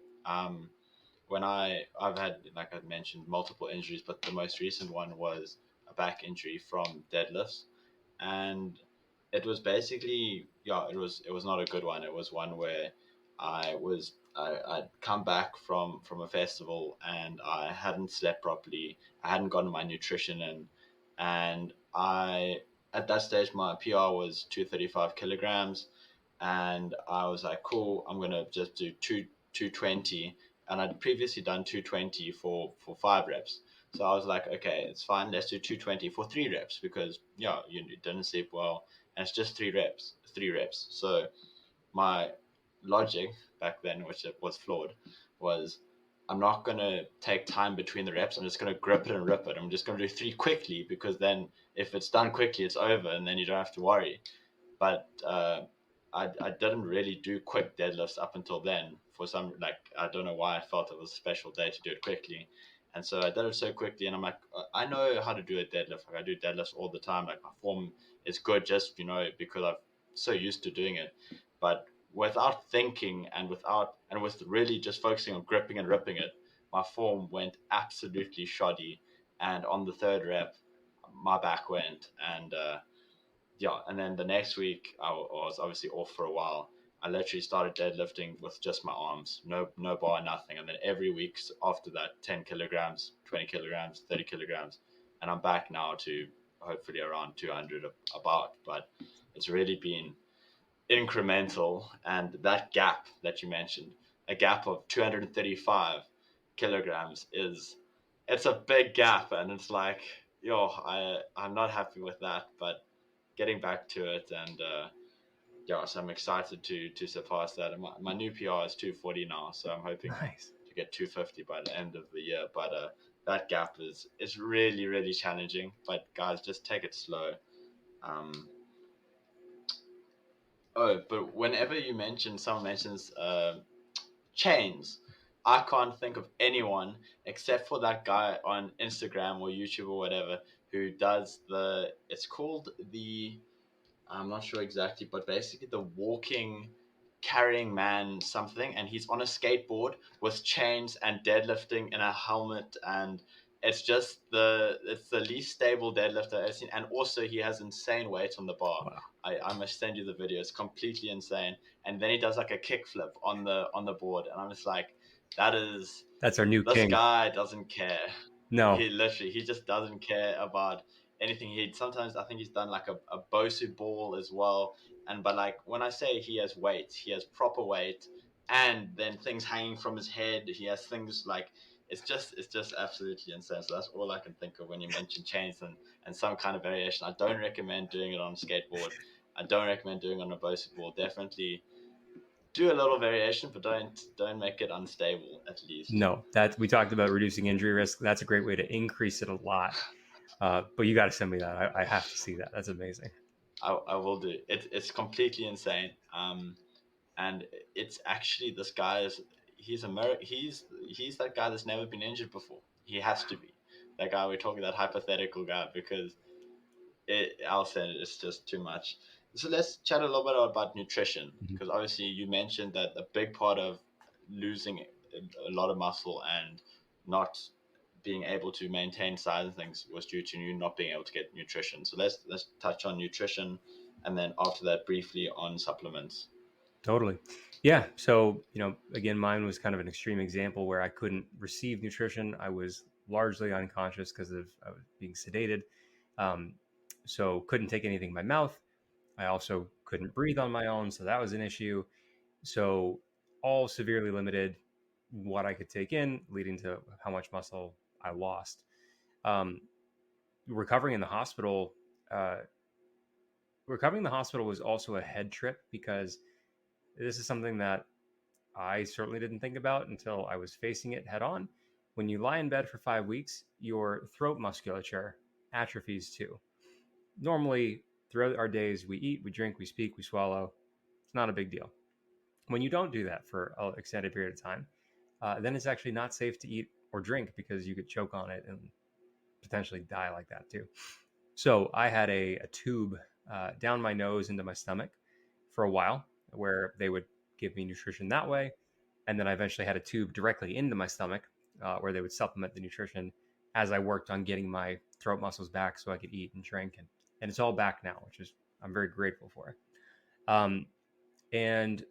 When I've had, like I mentioned, multiple injuries, but the most recent one was a back injury from deadlifts, and it was basically, it was not a good one. It was one where I'd come back from a festival and I hadn't slept properly. I hadn't gotten my nutrition in, and I at that stage my PR was 235 kilograms, and I was like, cool, I'm gonna just do 220, and I'd previously done 220 for 5 reps. So I was like, okay, it's fine. Let's do 220 for 3 reps because you didn't sleep well, and it's just 3 reps. So my logic back then, which it was flawed, was I'm not gonna take time between the reps. I'm just gonna grip it and rip it. I'm just gonna do 3 quickly because then if it's done quickly, it's over, and then you don't have to worry. But I didn't really do quick deadlifts up until then. For some, like, I don't know why I felt it was a special day to do it quickly. And so I did it so quickly, and I'm like, I know how to do a deadlift. Like, I do deadlifts all the time. Like, my form is good just, because I'm so used to doing it. But without thinking and with really just focusing on gripping and ripping it, my form went absolutely shoddy. And on the 3rd rep, my back went, and and then the next week I was obviously off for a while. I literally started deadlifting with just my arms, no bar, nothing. And then every week after that, 10 kilograms, 20 kilograms, 30 kilograms, and I'm back now to hopefully around 200 about. But it's really been incremental, and that gap that you mentioned, a gap of 235 kilograms, it's a big gap, and it's like, I'm not happy with that, but getting back to it, and so I'm excited to surpass that. And my new PR is 240 now, so I'm hoping Nice. to get 250 by the end of the year. But that gap is really, really challenging. But guys, just take it slow. But whenever someone mentions chains, I can't think of anyone except for that guy on Instagram or YouTube or whatever who does it's called I'm not sure exactly, but basically the walking, carrying man something, and he's on a skateboard with chains and deadlifting in a helmet, and it's the least stable deadlifter I've seen, and also he has insane weight on the bar. Wow. I must send you the video. It's completely insane. And then he does like a kickflip on the board, and I'm just like, That's our new this king. guy doesn't care. No. He just doesn't care about anything. Sometimes I think he's done like a Bosu ball as well. But like when I say he has weight, he has proper weight, and then things hanging from his head. He has things like it's just absolutely insane. So that's all I can think of when you mention chains and some kind of variation. I don't recommend doing it on a skateboard. I don't recommend doing it on a Bosu ball. Definitely do a little variation, but don't make it unstable, at least. No, that we talked about reducing injury risk. That's a great way to increase it a lot. But you got to send me that. I have to see that. That's amazing. I will do. It's completely insane. And it's actually this guy he's that guy that's never been injured before. He has to be that guy we're talking, that hypothetical guy, because I'll say it's just too much. So let's chat a little bit about nutrition, because obviously you mentioned that a big part of losing a lot of muscle and not being able to maintain size and things was due to you not being able to get nutrition. So let's touch on nutrition, and then after that briefly on supplements. Totally. Yeah. So, again, mine was kind of an extreme example where I couldn't receive nutrition. I was largely unconscious because I was being sedated. So couldn't take anything in my mouth. I also couldn't breathe on my own, so that was an issue. So all severely limited what I could take in, leading to how much muscle I lost. Um, recovering in the hospital, uh, recovering in the hospital was also a head trip because this is something that I certainly didn't think about until I was facing it head on. When you lie in bed for 5 weeks, your throat musculature atrophies too. Normally, throughout our days, we eat, we drink, we speak, we swallow. It's not a big deal. When you don't do that for an extended period of time, then it's actually not safe to eat or drink because you could choke on it and potentially die like that too. So I had a tube down my nose into my stomach for a while where they would give me nutrition that way. And then I eventually had a tube directly into my stomach where they would supplement the nutrition as I worked on getting my throat muscles back so I could eat and drink. And it's all back now, which is I'm very grateful for. And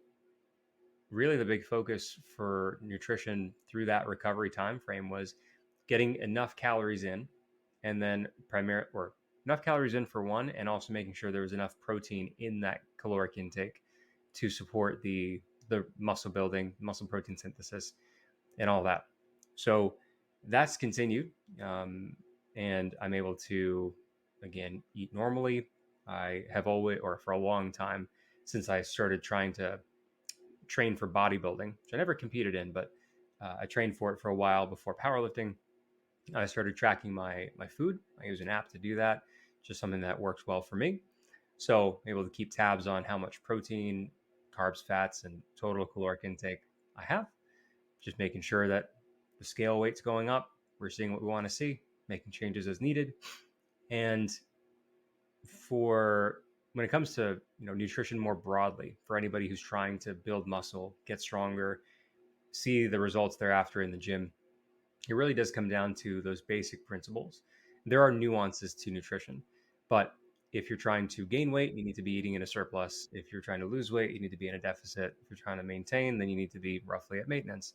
really the big focus for nutrition through that recovery time frame was getting enough calories in, and then enough calories in for one, and also making sure there was enough protein in that caloric intake to support the muscle building, muscle protein synthesis, and all that. So that's continued, and I'm able to again eat normally. I have always, or for a long time, since I started trying to train for bodybuilding, which I never competed in, but I trained for it for a while before powerlifting. I started tracking my food. I use an app to do that, just something that works well for me. So I'm able to keep tabs on how much protein, carbs, fats, and total caloric intake I have. Just making sure that the scale weight's going up. We're seeing what we want to see, making changes as needed. And for when it comes to nutrition more broadly, for anybody who's trying to build muscle, get stronger, see the results thereafter in the gym, it really does come down to those basic principles. There are nuances to nutrition, but if you're trying to gain weight, you need to be eating in a surplus. If you're trying to lose weight, you need to be in a deficit. If you're trying to maintain, then you need to be roughly at maintenance.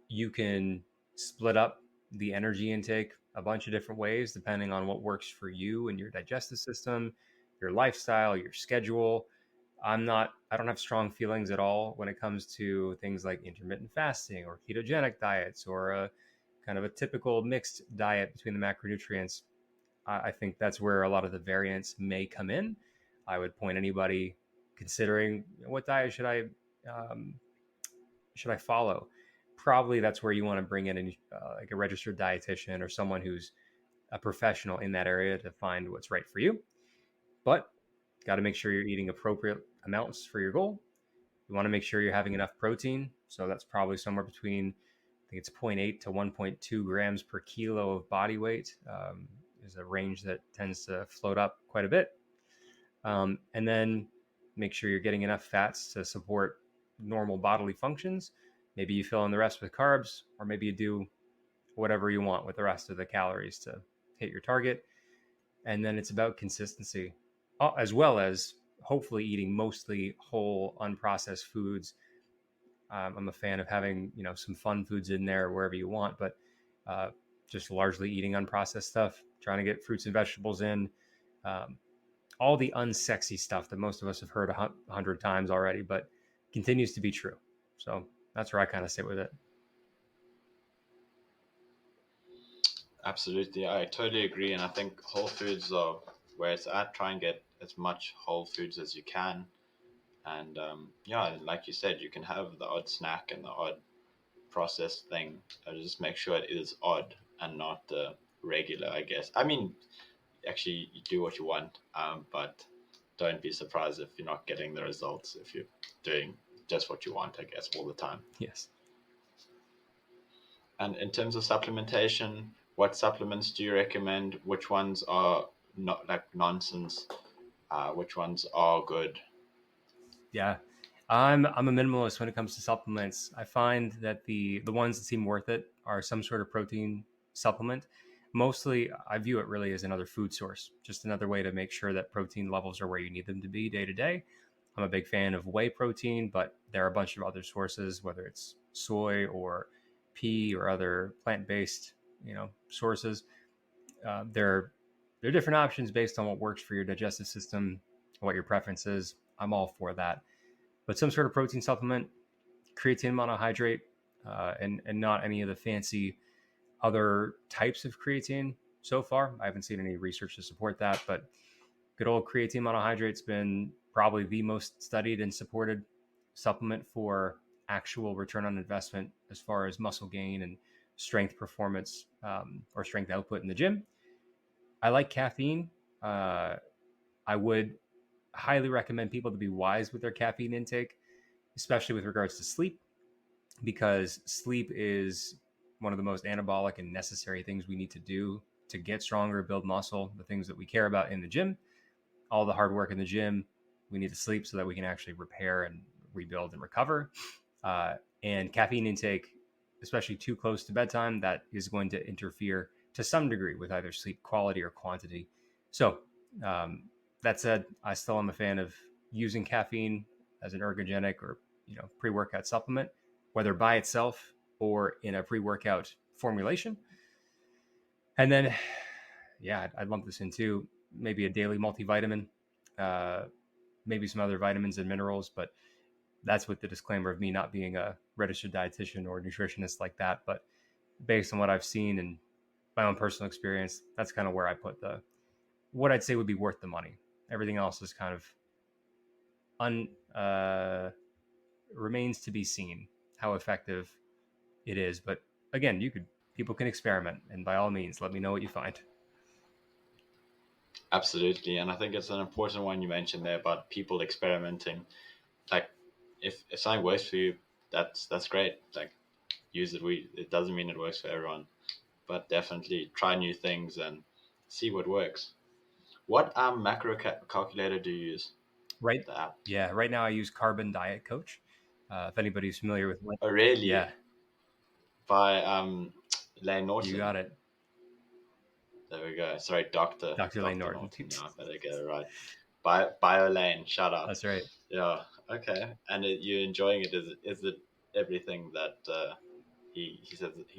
You can split up the energy intake a bunch of different ways depending on what works for you and your digestive system, your lifestyle, your schedule. I don't have strong feelings at all when it comes to things like intermittent fasting or ketogenic diets or a kind of a typical mixed diet between the macronutrients. I think that's where a lot of the variance may come in. I would point anybody considering what diet should I follow. Probably that's where you want to bring in like a registered dietitian or someone who's a professional in that area to find what's right for you. But got to make sure you're eating appropriate amounts for your goal. You want to make sure you're having enough protein. So that's probably somewhere between, I think it's 0.8 to 1.2 grams per kilo of body weight is a range that tends to float up quite a bit. And then make sure you're getting enough fats to support normal bodily functions. Maybe you fill in the rest with carbs, or maybe you do whatever you want with the rest of the calories to hit your target. And then it's about consistency, as well as hopefully eating mostly whole, unprocessed foods. I'm a fan of having, some fun foods in there wherever you want, but just largely eating unprocessed stuff, trying to get fruits and vegetables in, all the unsexy stuff that most of us have heard 100 times already, but continues to be true. So that's where I kind of sit with it. Absolutely. I totally agree. And I think whole foods are where it's at. Try and get as much whole foods as you can. And like you said, you can have the odd snack and the odd processed thing. Just make sure it is odd and not the regular, I guess. I mean, actually, you do what you want, but don't be surprised if you're not getting the results if you're doing just what you want, I guess, all the time. Yes. And in terms of supplementation, what supplements do you recommend? Which ones are not like nonsense? Which ones are good? Yeah, I'm a minimalist when it comes to supplements. I find that the ones that seem worth it are some sort of protein supplement. Mostly, I view it really as another food source, just another way to make sure that protein levels are where you need them to be day to day. I'm a big fan of whey protein, but there are a bunch of other sources, whether it's soy or pea or other plant-based, sources. There are different options based on what works for your digestive system, what your preference is. I'm all for that. But some sort of protein supplement, creatine monohydrate, and not any of the fancy other types of creatine so far. I haven't seen any research to support that, but good old creatine monohydrate's been probably the most studied and supported supplement for actual return on investment as far as muscle gain and strength performance, or strength output in the gym. I like caffeine. I would highly recommend people to be wise with their caffeine intake, especially with regards to sleep, because sleep is one of the most anabolic and necessary things we need to do to get stronger, build muscle, the things that we care about in the gym. All the hard work in the gym, we need to sleep so that we can actually repair and rebuild and recover. And caffeine intake, especially too close to bedtime, that is going to interfere to some degree with either sleep quality or quantity. So that said, I still am a fan of using caffeine as an ergogenic or pre-workout supplement, whether by itself or in a pre-workout formulation. And then, I'd lump this in too, maybe a daily multivitamin, maybe some other vitamins and minerals, but that's with the disclaimer of me not being a registered dietitian or nutritionist like that. But based on what I've seen and my own personal experience, that's kind of where I put what I'd say would be worth the money. Everything else is kind of remains to be seen how effective it is. But again, people can experiment, and by all means, let me know what you find. Absolutely. And I think it's an important one you mentioned there about people experimenting. Like if something works for you, that's great. Like use it. It doesn't mean it works for everyone, but definitely try new things and see what works. What macro calculator do you use? Right. Right now I use Carbon Diet Coach. If anybody's familiar with Oh, really? Yeah. By Lane Norton. You got it. There we go. Sorry, Dr. Lane Norton. Yeah, I better get it right. Bio Lane, shout out. That's right. Yeah, okay. And you're enjoying it? Is it everything that he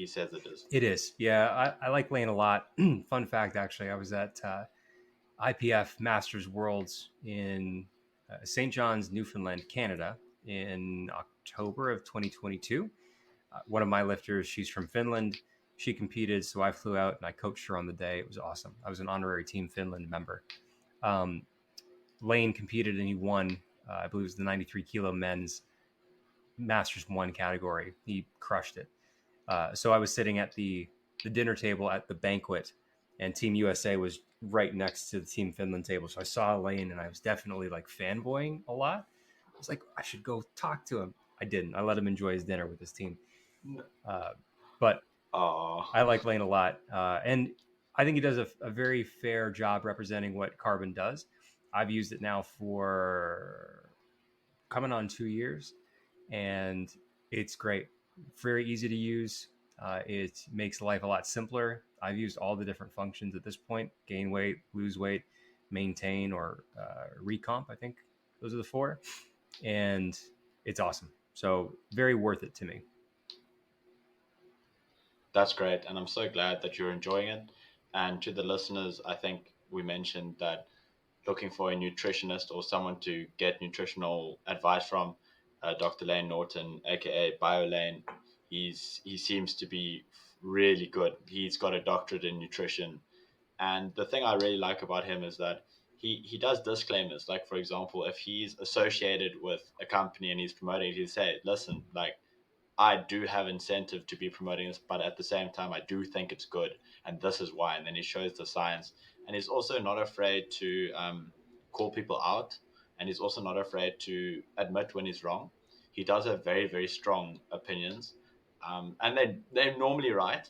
says it is? It is. Yeah, I like Lane a lot. Fun fact, actually, I was at IPF Masters Worlds in St. John's, Newfoundland, Canada in October of 2022. One of my lifters, she's from Finland. She competed, so I flew out and I coached her on the day. It was awesome. I was an honorary Team Finland member. Lane competed and he won, I believe it was the 93 kilo men's Masters 1 category. He crushed it. So I was sitting at the dinner table at the banquet, and Team USA was right next to the Team Finland table. So I saw Lane and I was definitely like fanboying a lot. I was like, I should go talk to him. I didn't. I let him enjoy his dinner with his team. But I like Lane a lot. And I think he does a very fair job representing what Carbon does. I've used it now for coming on 2 years, and it's great. Very easy to use. It makes life a lot simpler. I've used all the different functions at this point: gain weight, lose weight, maintain, or recomp. I think those are the 4. And it's awesome. So very worth it to me. That's great. And I'm so glad that you're enjoying it. And to the listeners, I think we mentioned that looking for a nutritionist or someone to get nutritional advice from, Dr. Lane Norton, aka Bio Lane, he seems to be really good. He's got a doctorate in nutrition. And the thing I really like about him is that he does disclaimers. Like, for example, if he's associated with a company and he's promoting it, he'll say, listen, like, I do have incentive to be promoting this, but at the same time, I do think it's good, and this is why. And then he shows the science, and he's also not afraid to call people out, and he's also not afraid to admit when he's wrong. He does have very, very strong opinions, and they're normally right.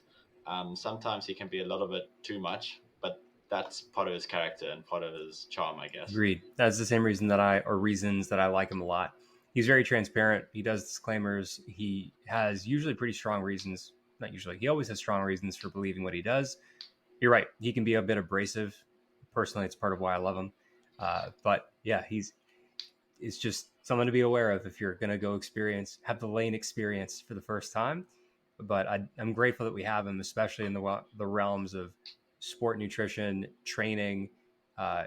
Sometimes he can be a little bit too much, but that's part of his character and part of his charm, I guess. Agreed. That's the same reasons that I like him a lot. He's very transparent. He does disclaimers. He has usually pretty strong reasons. Not usually. He always has strong reasons for believing what he does. You're right. He can be a bit abrasive. Personally, it's part of why I love him. But yeah, it's just something to be aware of if you're going to go have the Lane experience for the first time. but I'm grateful that we have him, especially in the realms of sport nutrition, training.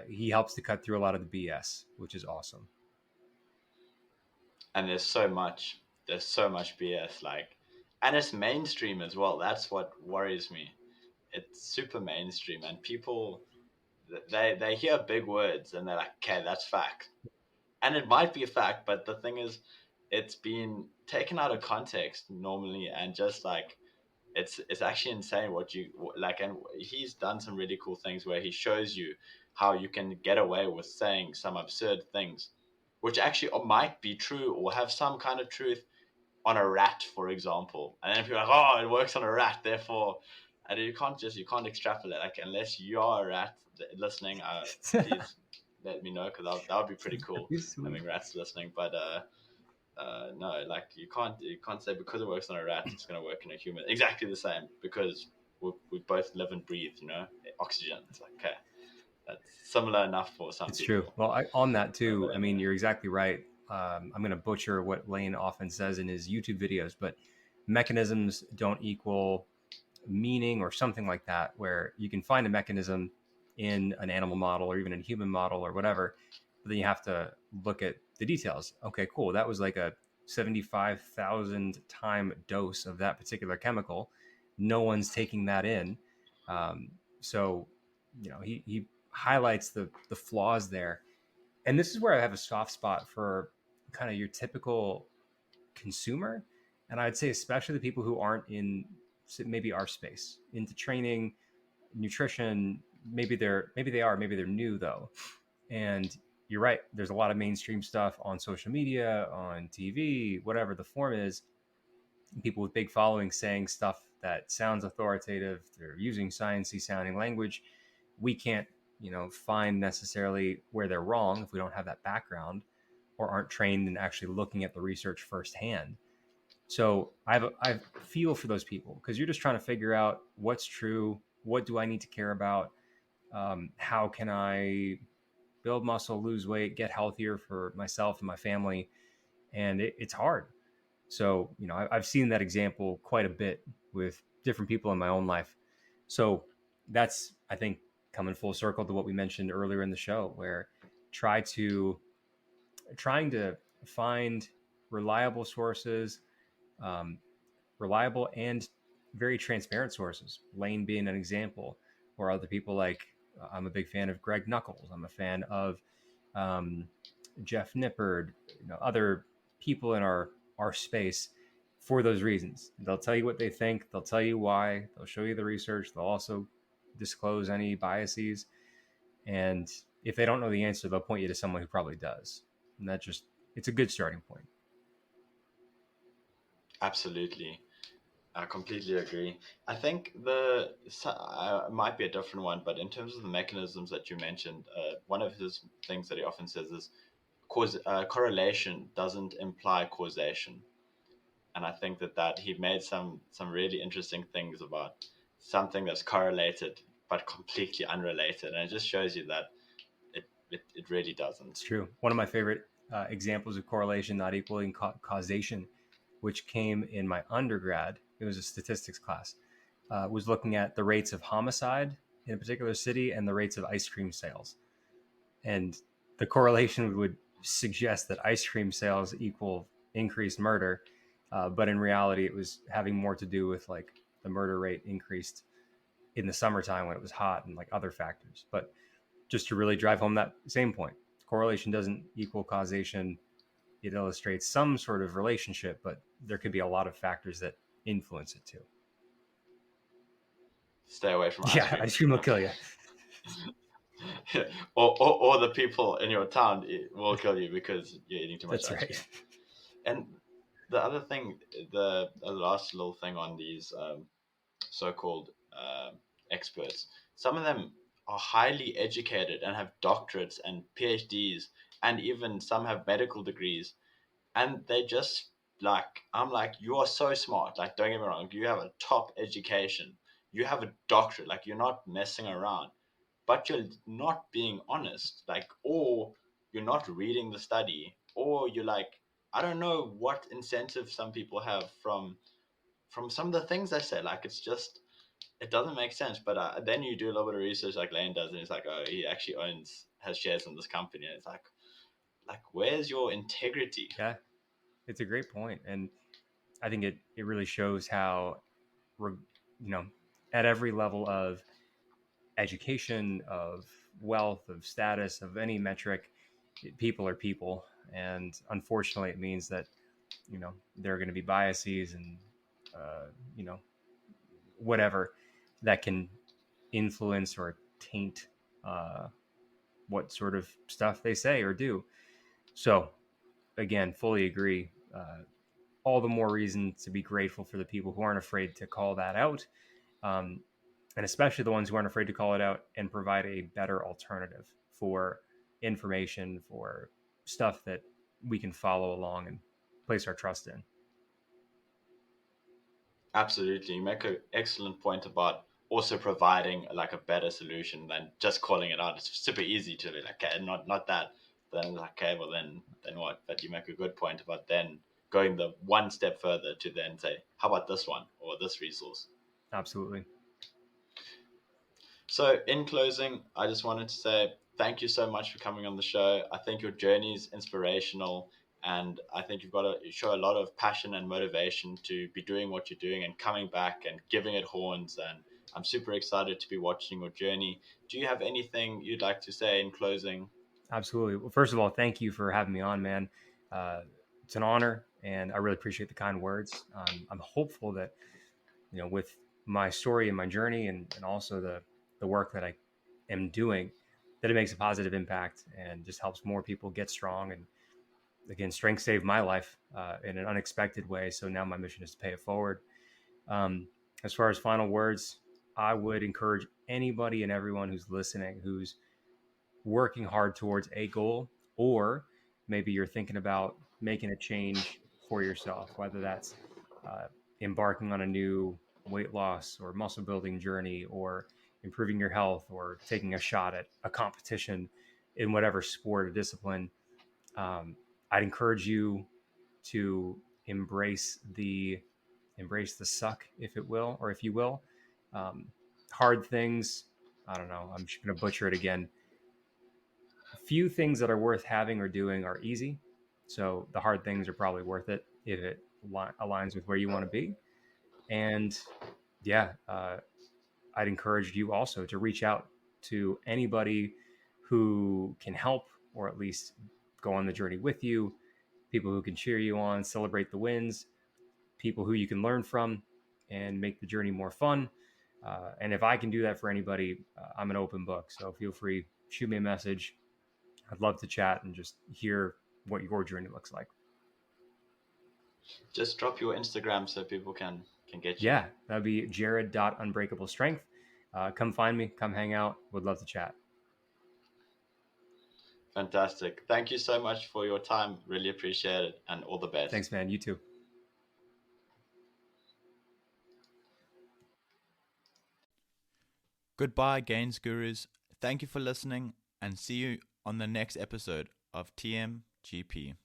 He helps to cut through a lot of the BS, which is awesome. And there's so much BS, like, and it's mainstream as well. That's what worries me. It's super mainstream, and people, they hear big words and they're like, okay, that's fact. And it might be a fact, but the thing is, it's been taken out of context normally, and just like, it's actually insane what you like. And he's done some really cool things where he shows you how you can get away with saying some absurd things, which actually might be true or have some kind of truth, on a rat, for example. And then people are like, oh, it works on a rat, therefore. And you can't extrapolate, like, unless you are a rat listening. Please let me know, because that would be pretty cool, having rats listening. But no, like, you can't say because it works on a rat, it's going to work in a human exactly the same, because we both live and breathe, oxygen. It's like, okay, that's similar enough for some It's people. true. Well, on that too, I mean, you're exactly right. I'm going to butcher what Lane often says in his YouTube videos, but mechanisms don't equal meaning or something like that, where you can find a mechanism in an animal model or even in a human model or whatever, but then you have to look at the details. Okay, cool. That was like a 75,000 time dose of that particular chemical. No one's taking that in. So, he highlights the flaws there. And this is where I have a soft spot for kind of your typical consumer. And I'd say especially the people who aren't in maybe our space, into training, nutrition. Maybe they are, maybe they're new though. And you're right, there's a lot of mainstream stuff on social media, on TV, whatever the form is, people with big followings saying stuff that sounds authoritative. They're using sciencey sounding language. We can't, find necessarily where they're wrong if we don't have that background or aren't trained in actually looking at the research firsthand. So I feel for those people, because you're just trying to figure out what's true, what do I need to care about, how can I build muscle, lose weight, get healthier for myself and my family, and it's hard. So I've seen that example quite a bit with different people in my own life. So that's, I think, coming full circle to what we mentioned earlier in the show, where trying to find reliable sources, um, reliable and very transparent sources. Lane being an example, or other people like, I'm a big fan of Greg Knuckles. I'm a fan of Jeff Nippard. Other people in our space for those reasons. They'll tell you what they think. They'll tell you why. They'll show you the research. They'll also disclose any biases. And if they don't know the answer, they'll point you to someone who probably does. And it's a good starting point. Absolutely. I completely agree. I think might be a different one, but in terms of the mechanisms that you mentioned, one of his things that he often says is correlation doesn't imply causation. And I think that he made some really interesting things about something that's correlated but completely unrelated, and it just shows you that it really doesn't. It's true. One of my favorite examples of correlation not equaling causation, which came in my undergrad, it was a statistics class, was looking at the rates of homicide in a particular city and the rates of ice cream sales. And the correlation would suggest that ice cream sales equal increased murder. But in reality, it was having more to do with like the murder rate increased in the summertime when it was hot and like other factors. But just to really drive home that same point, correlation doesn't equal causation. It illustrates some sort of relationship, but there could be a lot of factors that influence it too. Stay away from ice cream. Ice cream will kill you. or the people in your town will kill you because you're eating too much ice cream. And the other thing, the last little thing on these so-called experts, some of them are highly educated and have doctorates and PhDs, and even some have medical degrees, and they just I'm like, you are so smart. Like, don't get me wrong, you have a top education, you have a doctorate, like, you're not messing around, but you're not being honest, like, or you're not reading the study, or you're like, I don't know what incentive some people have from from some of the things they say, like it doesn't make sense. But then you do a little bit of research, like Lane does, and it's like, oh, he actually has shares in this company, and it's like where's your integrity? Yeah, it's a great point, and I think it really shows how, you know, at every level of education, of wealth, of status, of any metric, people are people, and unfortunately, it means that there are going to be biases and you know whatever that can influence or taint what sort of stuff they say or do. So again, fully agree. All the more reason to be grateful for the people who aren't afraid to call that out, um, and especially the ones who aren't afraid to call it out and provide a better alternative for information, for stuff that we can follow along and place our trust in. Absolutely, you make an excellent point about also providing like a better solution than just calling it out. It's super easy to be like, okay, not that. Then like, okay, well then what? But you make a good point about then going the one step further to then say, how about this one or this resource? Absolutely. So, in closing, I just wanted to say thank you so much for coming on the show. I think your journey is inspirational, and I think you've got to show a lot of passion and motivation to be doing what you're doing and coming back and giving it horns. And I'm super excited to be watching your journey. Do you have anything you'd like to say in closing? Absolutely. Well, first of all, thank you for having me on, man. It's an honor, and I really appreciate the kind words. I'm hopeful that, with my story and my journey, and also the work that I am doing, that it makes a positive impact and just helps more people get strong. And again, strength saved my life in an unexpected way. So now my mission is to pay it forward. As far as final words, I would encourage anybody and everyone who's listening, who's working hard towards a goal, or maybe you're thinking about making a change for yourself, whether that's embarking on a new weight loss or muscle building journey, or improving your health, or taking a shot at a competition in whatever sport or discipline. I'd encourage you to embrace the suck, if it will, or if you will. Um, Hard things. I don't know. I'm just going to butcher it again. Few things that are worth having or doing are easy. So the hard things are probably worth it if it aligns with where you want to be. And yeah, I'd encourage you also to reach out to anybody who can help, or at least go on the journey with you, people who can cheer you on, celebrate the wins, people who you can learn from, and make the journey more fun. And if I can do that for anybody, I'm an open book. So feel free, shoot me a message. I'd love to chat and just hear what your journey looks like. Just drop your Instagram so people can get you. Yeah, that'd be jared.unbreakablestrength. Come find me, come hang out. Would love to chat. Fantastic. Thank you so much for your time. Really appreciate it, and all the best. Thanks, man. You too. Goodbye, Gains Gurus. Thank you for listening, and see you on the next episode of TMGP.